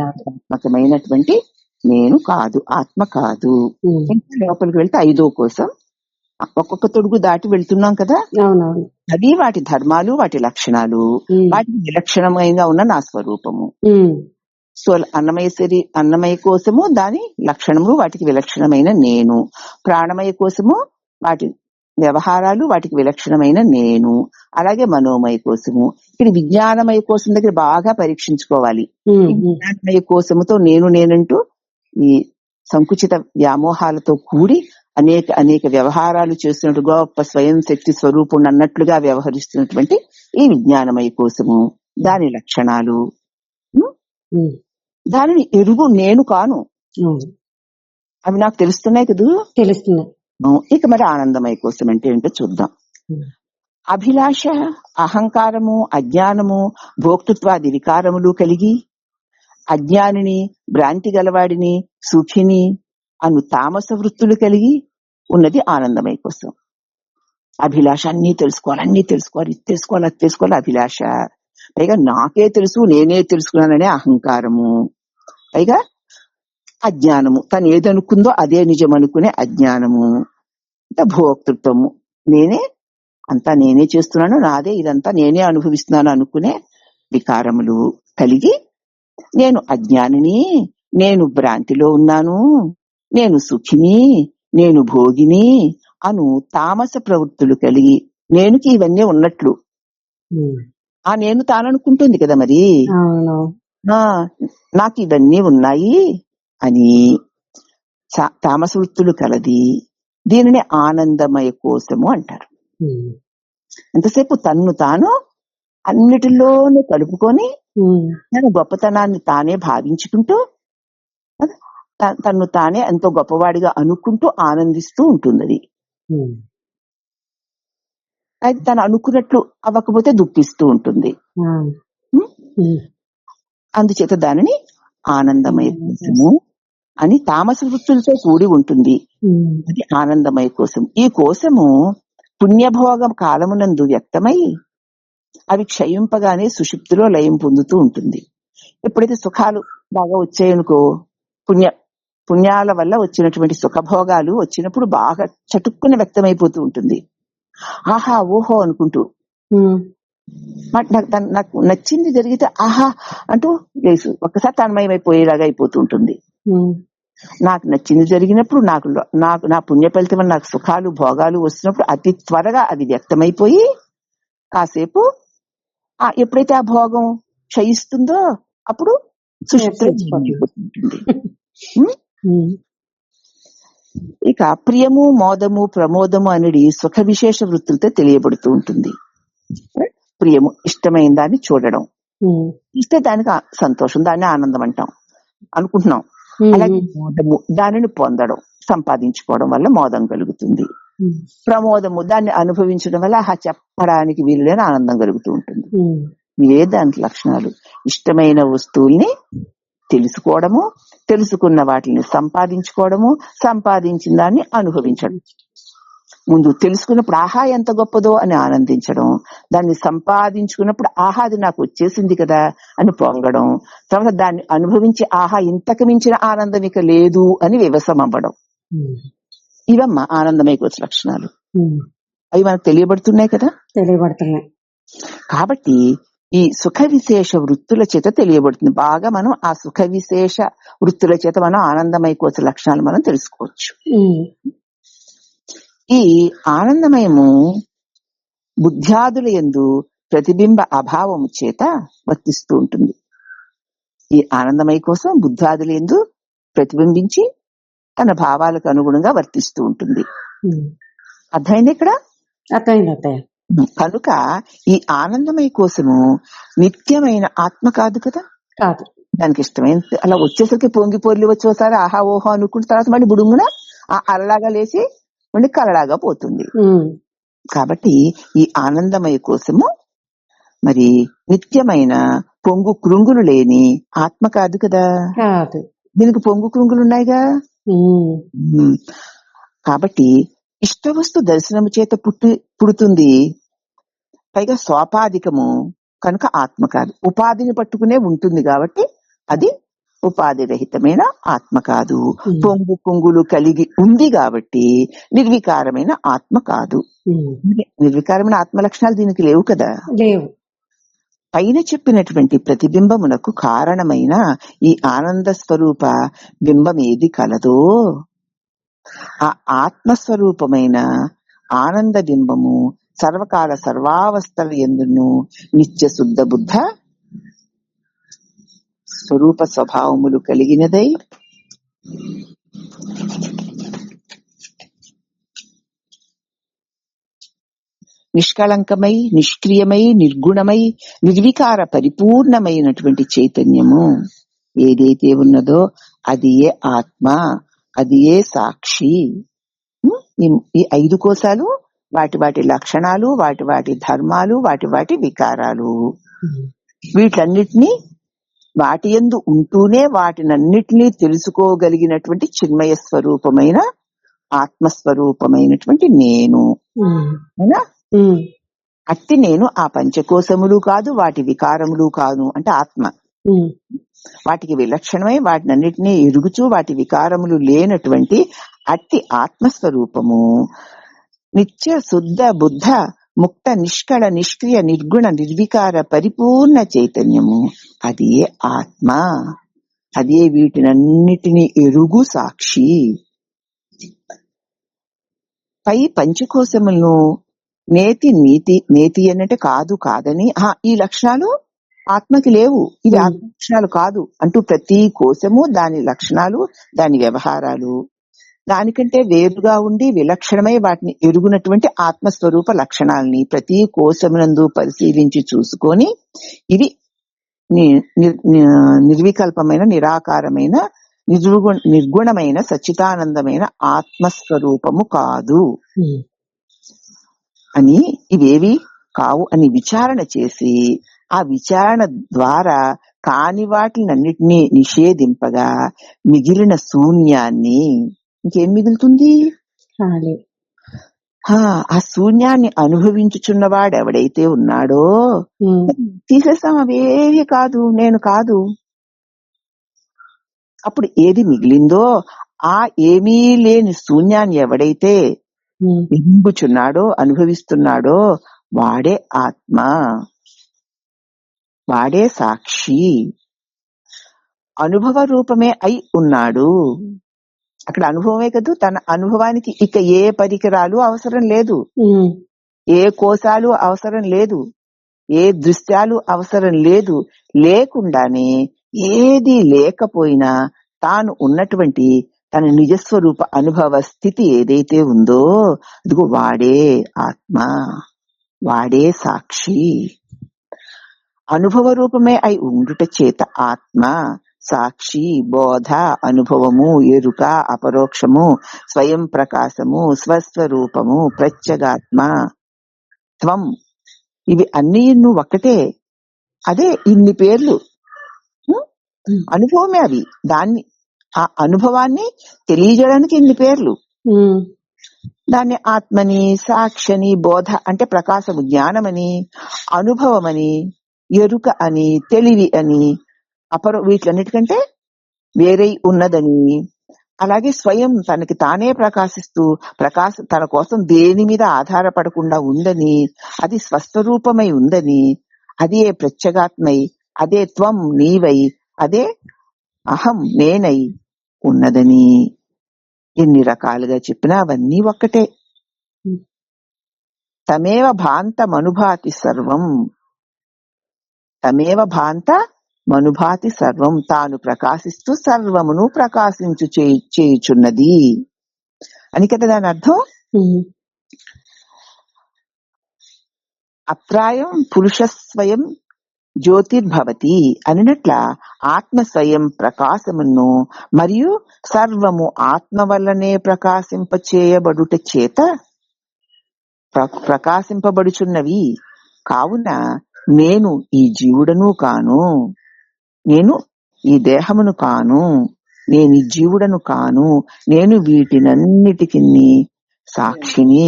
ఆత్మకమైనటువంటి నేను కాదు, ఆత్మ కాదు. లోపలికి వెళ్తే 5వ కోశం. ఒక్కొక్క తొడుగు దాటి వెళ్తున్నాం కదా. అది వాటి ధర్మాలు, వాటి లక్షణాలు, వాటికి విలక్షణంగా ఉన్న నా స్వరూపము. సో అన్నమయ కోశము దాని లక్షణము, వాటికి విలక్షణమైన నేను. ప్రాణమయ కోశము వాటి వ్యవహారాలు, వాటికి విలక్షణమైన నేను. అలాగే మనోమయ కోశము. ఇక్కడ విజ్ఞానమయ కోశం దగ్గర బాగా పరీక్షించుకోవాలి. విజ్ఞానమయ కోశముతో నేనంటూ ఈ సంకుచిత వ్యామోహాలతో కూడి అనేక వ్యవహారాలు చేస్తున్నట్టు గొప్ప స్వయం శక్తి స్వరూపుణ్ణి అన్నట్లుగా వ్యవహరిస్తున్నటువంటి ఈ విజ్ఞానమయ కోశము, దాని లక్షణాలు, దానిని ఎరుగు నేను కాను. అవి నాకు తెలుస్తున్నాయి కదూ. తెలుస్తున్నాయి. ఇక మరి ఆనందమయ కోశం అంటే ఏంటో చూద్దాం. అభిలాష, అహంకారము, అజ్ఞానము, భోక్తృత్వాది వికారములు కలిగి అజ్ఞానిని, భ్రాంతి గలవాడిని, సుఖిని, అను తామస వృత్తులు కలిగి ఉన్నది ఆనందమయ కోసం. అభిలాష అన్నీ తెలుసుకోవాలి, ఇది తెలుసుకోవాలి, అది తెలుసుకోవాలి అభిలాష. పైగా నాకే తెలుసు, నేనే తెలుసుకున్నాననే అహంకారము. పైగా అజ్ఞానము, తను ఏదనుకుందో అదే నిజం అనుకునే అజ్ఞానము. ఇంకా భోక్తృత్వము, నేనే చేస్తున్నాను, నాదే ఇదంతా నేనే అనుభవిస్తున్నాను అనుకునే వికారములు కలిగి నేను అజ్ఞానిని, నేను భ్రాంతిలో ఉన్నాను, నేను సుఖిని, నేను భోగిని అను తామస ప్రవృత్తులు కలిగి నేనుకి ఇవన్నీ ఉన్నట్లు ఆ నేను తాననుకుంటుంది కదా మరి. నాకు ఇవన్నీ ఉన్నాయి అని తామస వృత్తులు కలది. దీనిని ఆనందమయ కోసము అంటారు. ఎంతసేపు తన్ను తాను అన్నిటిలోనూ కలుపుకొని తన గొప్పతనాన్ని తానే భావించుకుంటూ తన్ను తానే ఎంతో గొప్పవాడిగా అనుకుంటూ ఆనందిస్తూ ఉంటుంది. అది అది తను అనుకున్నట్లు అవ్వకపోతే దుఃఖిస్తూ ఉంటుంది. అందుచేత దానిని ఆనందమయ కోసము అని తామస వృత్తులతో కూడి ఉంటుంది. అది ఆనందమయ కోసం. ఈ కోసము పుణ్యభోగం కాలమునందు వ్యక్తమై అవి క్షయింపగానే సుషుప్తిలో లయం పొందుతూ ఉంటుంది. ఎప్పుడైతే సుఖాలు బాగా వచ్చాయనుకో, పుణ్యాల వల్ల వచ్చినటువంటి సుఖభోగాలు వచ్చినప్పుడు బాగా చటుక్కున వ్యక్తమైపోతూ ఉంటుంది. ఆహా ఓహో అనుకుంటూ, నాకు నచ్చింది జరిగితే ఆహా అంటూ ఒక్కసారి తన్మయమైపోయేలాగా అయిపోతూ ఉంటుంది. నాకు నచ్చింది జరిగినప్పుడు నాకు నా పుణ్య ఫలితం వల్ల నాకు సుఖాలు భోగాలు వస్తున్నప్పుడు అతి త్వరగా అది వ్యక్తమైపోయి కాసేపు ఎప్పుడైతే ఆ భోగం క్షయిస్తుందో అప్పుడు సుషుప్తిలో. ఇక ప్రియము, మోదము, ప్రమోదము అనేది సుఖ విశేష వృత్తులతో తెలియబడుతూ ఉంటుంది. ప్రియము ఇష్టమైన దాన్ని చూడడం, ఇస్తే దానికి సంతోషం, దాన్ని ఆనందం అంటాం అనుకుంటున్నాం. అలాగే మోదము దానిని పొందడం, సంపాదించుకోవడం వల్ల మోదం కలుగుతుంది. ప్రమోదము దాన్ని అనుభవించడం వల్ల చెప్పడానికి వీలులేని ఆనందం కలుగుతూ ఉంటుంది. ఇవే దానికి లక్షణాలు. ఇష్టమైన వస్తువుల్ని తెలుసుకోవడము, తెలుసుకున్న వాటిని సంపాదించుకోవడము, సంపాదించిన దాన్ని అనుభవించడం. ముందు తెలుసుకున్నప్పుడు ఆహా ఎంత గొప్పదో అని ఆనందించడం, దాన్ని సంపాదించుకున్నప్పుడు ఆహా అది నాకు వచ్చేసింది కదా అని పొంగడం, తర్వాత దాన్ని అనుభవించి ఆహా ఇంతకు మించిన ఆనందం ఇక లేదు అని వివసం అవ్వడం. ఇవమ్మ ఆనందమయ కోస లక్షణాలు. అవి మనకు తెలియబడుతున్నాయి కదా. తెలియబడుతున్నాయి. కాబట్టి ఈ సుఖ విశేష వృత్తుల చేత తెలియబడుతుంది. బాగా మనం ఆ సుఖ విశేష వృత్తుల చేత మనం ఆనందమయ కోస లక్షణాలు మనం తెలుసుకోవచ్చు. ఈ ఆనందమయము బుద్ధ్యాదుల యందు ప్రతిబింబ అభావము చేత వర్తిస్తూ ఉంటుంది. ఈ ఆనందమయ కోసం బుద్ధ్యాదుల యందు ప్రతిబింబించి తన భావాలకు అనుగుణంగా వర్తిస్తూ ఉంటుంది. అర్థమైంది ఇక్కడ? అర్థమైంది. కనుక ఈ ఆనందమయ కోసము నిత్యమైన ఆత్మ కాదు కదా. కాదు. దానికి ఇష్టమైన అలా వచ్చేసరికి పొంగి పొర్లి వచ్చేసారి ఆహా ఓహో అనుకున్న తర్వాత మళ్ళీ బుడుమున ఆ అలలాగా లేచి మళ్ళీ కలలాగా పోతుంది. కాబట్టి ఈ ఆనందమయ కోసము మరి నిత్యమైన పొంగు కృంగులు లేని ఆత్మ కాదు కదా. దీనికి పొంగు కృంగులు ఉన్నాయిగా. కాబట్టి ఇష్టవస్తు దర్శనము చేత పుడుతుంది. పైగా స్వాపాధికము కనుక ఆత్మ కాదు. ఉపాధిని పట్టుకునే ఉంటుంది కాబట్టి అది ఉపాధి రహితమైన ఆత్మ కాదు. పొంగు పొంగులు కలిగి ఉంది కాబట్టి నిర్వికారమైన ఆత్మ కాదు. నిర్వికారమైన ఆత్మ లక్షణాలు దీనికి లేవు కదా. లేవు. పైన చెప్పినటువంటి ప్రతిబింబమునకు కారణమైన ఈ ఆనంద స్వరూప బింబం ఏది కలదో ఆ ఆత్మస్వరూపమైన ఆనంద బింబము సర్వకాల సర్వావస్థల యందును నిత్య శుద్ధ బుద్ధ స్వరూప స్వభావములు కలిగినదై నిష్కళంకమై, నిష్క్రియమై, నిర్గుణమై, నిర్వికార పరిపూర్ణమైనటువంటి చైతన్యము ఏదైతే ఉన్నదో అది ఏ ఆత్మ, అది ఏ సాక్షి. ఈ 5 కోశాలు వాటి వాటి లక్షణాలు, వాటి వాటి ధర్మాలు, వాటి వాటి వికారాలు, వీటన్నిటినీ వాటి యందు ఉంటూనే వాటినన్నిటినీ తెలుసుకోగలిగినటువంటి చిన్మయ స్వరూపమైన ఆత్మస్వరూపమైనటువంటి నేను. అవునా? అట్టి నేను ఆ పంచకోశములు కాదు, వాటి వికారములు కాదు అంటే ఆత్మ. వాటికి విలక్షణమై వాటినన్నిటినీ ఎరుగుచూ వాటి వికారములు లేనటువంటి అట్టి ఆత్మస్వరూపము నిత్య శుద్ధ బుద్ధ ముక్త నిష్కళ నిష్క్రియ నిర్గుణ నిర్వికార పరిపూర్ణ చైతన్యము. అదే ఆత్మ. అదే వీటినన్నిటినీ ఎరుగు సాక్షి. పై పంచకోశములను నేతి నీతి నేతి అన్నట్టు కాదు కాదని ఈ లక్షణాలు ఆత్మకి లేవు, ఇది ఆత్మ లక్షణాలు కాదు అంటూ ప్రతి కోశము దాని లక్షణాలు దాని వ్యవహారాలు దానికంటే వేరుగా ఉండి విలక్షణమై వాటిని ఎరుగునటువంటి ఆత్మస్వరూప లక్షణాలని ప్రతి కోశమునందు పరిశీలించి చూసుకొని ఇవి నిర్వికల్పమైన నిరాకారమైన నిర్గుణమైన సచ్చిదానందమైన ఆత్మస్వరూపము కాదు అని, ఇవేవి కావు అని విచారణ చేసి ఆ విచారణ ద్వారా కాని వాటినన్నిటినీ నిషేధింపగా మిగిలిన శూన్యాన్ని ఇంకేం మిగులుతుంది? ఆ శూన్యాన్ని అనుభవించుచున్నవాడు ఎవడైతే ఉన్నాడో తీసేస్తాం, అవేవి కాదు నేను కాదు. అప్పుడు ఏది మిగిలిందో ఆ ఏమీ లేని శూన్యాన్ని ఎవడైతే నింపుచున్నాడో అనుభవిస్తున్నాడో వాడే ఆత్మ, వాడే సాక్షి, అనుభవ రూపమే అయి ఉన్నాడు. అక్కడ అనుభవమే కదా, తన అనుభవానికి ఇక ఏ పరికరాలు అవసరం లేదు, ఏ కోశాలు అవసరం లేదు, ఏ దృశ్యాలు అవసరం లేదు. లేకుండానే ఏది లేకపోయినా తాను ఉన్నటువంటి తన నిజస్వరూప అనుభవ స్థితి ఏదైతే ఉందో అదిగో వాడే ఆత్మ, వాడే సాక్షి. అనుభవ రూపమే అయి ఉండుట చేత ఆత్మ సాక్షి, బోధ, అనుభవము, ఎరుక, అపరోక్షము, స్వయం ప్రకాశము, స్వస్వరూపము, ప్రత్యేగాత్మ, త్వం, ఇవి అన్ని ఒక్కటే. అదే ఇన్ని పేర్లు, అనుభవమే అవి. దాన్ని ఆ అనుభవాన్ని తెలియజేయడానికి ఇన్ని పేర్లు. దాన్ని ఆత్మని, సాక్షని, బోధ అంటే ప్రకాశము జ్ఞానమని, అనుభవమని, ఎరుక అని, తెలివి అని, వీటిలన్నిటికంటే వేరే ఉన్నదని, అలాగే స్వయం తనకి తానే ప్రకాశిస్తూ తన కోసం దేని మీద ఆధారపడకుండా ఉందని, అది స్వస్వరూపమై ఉందని, అదే ప్రత్యేగాత్మై, అదే త్వం నీవై, అదే అహం నేనై ఉన్నదని ఎన్ని రకాలుగా చెప్పినా అవన్నీ ఒక్కటే. తమేవ భాంత మనుభాతి సర్వం, తమేవ భాంత మనుభాతి సర్వం, తాను ప్రకాశిస్తూ సర్వమును ప్రకాశించు చేయుచున్నది అని కదా దాని అర్థం. అప్రాయం పురుష స్వయం జ్యోతిర్భవతి అనినట్ల ఆత్మ స్వయం ప్రకాశమును మరియు సర్వము ఆత్మ వల్లనే ప్రకాశింపచేయబడుట చేత ప్రకాశింపబడుచున్నవి. కావున నేను ఈ జీవుడను కాను, నేను ఈ దేహమును కాను, నేను ఈ జీవుడను కాను, నేను వీటినన్నిటికి సాక్షిని,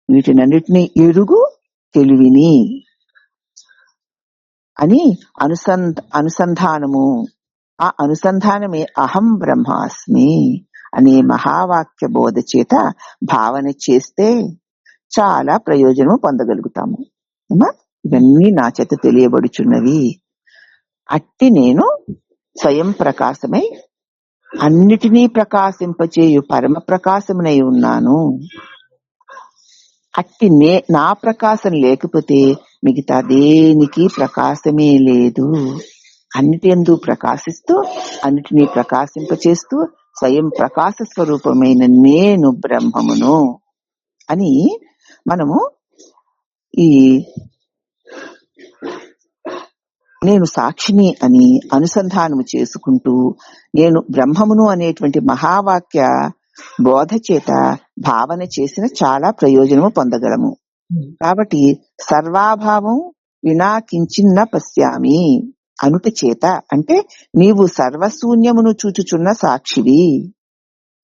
వీటినన్నిటినీ ఎరుగు తెలివిని అని అనుసంధానము. ఆ అనుసంధానమే అహం బ్రహ్మాస్మి అనే మహావాక్య బోధ చేత భావన చేస్తే చాలా ప్రయోజనం పొందగలుగుతాము. ఇవన్నీ నా చేత తెలియబడుచున్నవి. అట్టి నేను స్వయం ప్రకాశమై అన్నిటినీ ప్రకాశింపచేయు పరమ ప్రకాశమునై ఉన్నాను. అట్టి నా ప్రకాశం లేకపోతే మిగతా దేనికి ప్రకాశమే లేదు. అన్నిటియందు ప్రకాశిస్తూ అన్నిటినీ ప్రకాశింపచేస్తూ స్వయం ప్రకాశ స్వరూపమైన నేను బ్రహ్మమును అని మనము ఈ నేను సాక్షిని అని అనుసంధానము చేసుకుంటూ నేను బ్రహ్మమును అనేటువంటి మహావాక్య బోధ చేత భావన చేసిన చాలా ప్రయోజనము పొందగలము. కాబట్టి సర్వాభావం వినా కించిన్న పశ్యామి, అనుట చేత అంటే నీవు సర్వశూన్యమును చూచుచున్న సాక్షివి.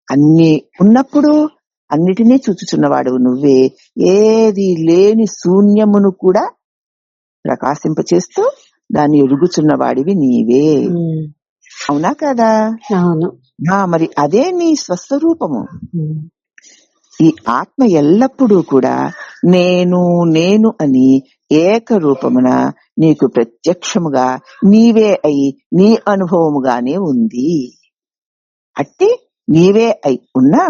అన్ని ఉన్నప్పుడు అన్నిటినీ చూచుచున్నవాడు నువ్వే. ఏది లేని శూన్యమును కూడా ప్రకాశింపచేస్తూ దాన్ని ఎరుగుచున్నవాడివి నీవే. అవునా కదా? అవును. మరి అదే నీ స్వస్వరూపము. ఉమ్. ఈ ఆత్మ ఎల్లప్పుడూ కూడా నేను నేను అని ఏకరూపమున నీకు ప్రత్యక్షముగా నీవే అయి నీ అనుభవముగానే ఉంది. అట్టి నీవే అయి ఉన్నా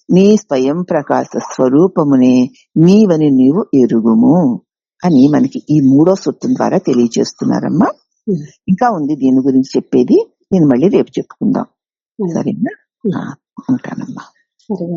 నీ స్వయం ప్రకాశ స్వరూపమునే నీవని నీవు ఎరుగుము అని మనకి ఈ 3వ సూత్రం ద్వారా తెలియజేస్తున్నారమ్మా. ఇంకా ఉంది దీని గురించి చెప్పేది, నేను మళ్ళీ రేపు చెప్పుకుందాం. సరేనా? ఉంటానమ్మా. సరే.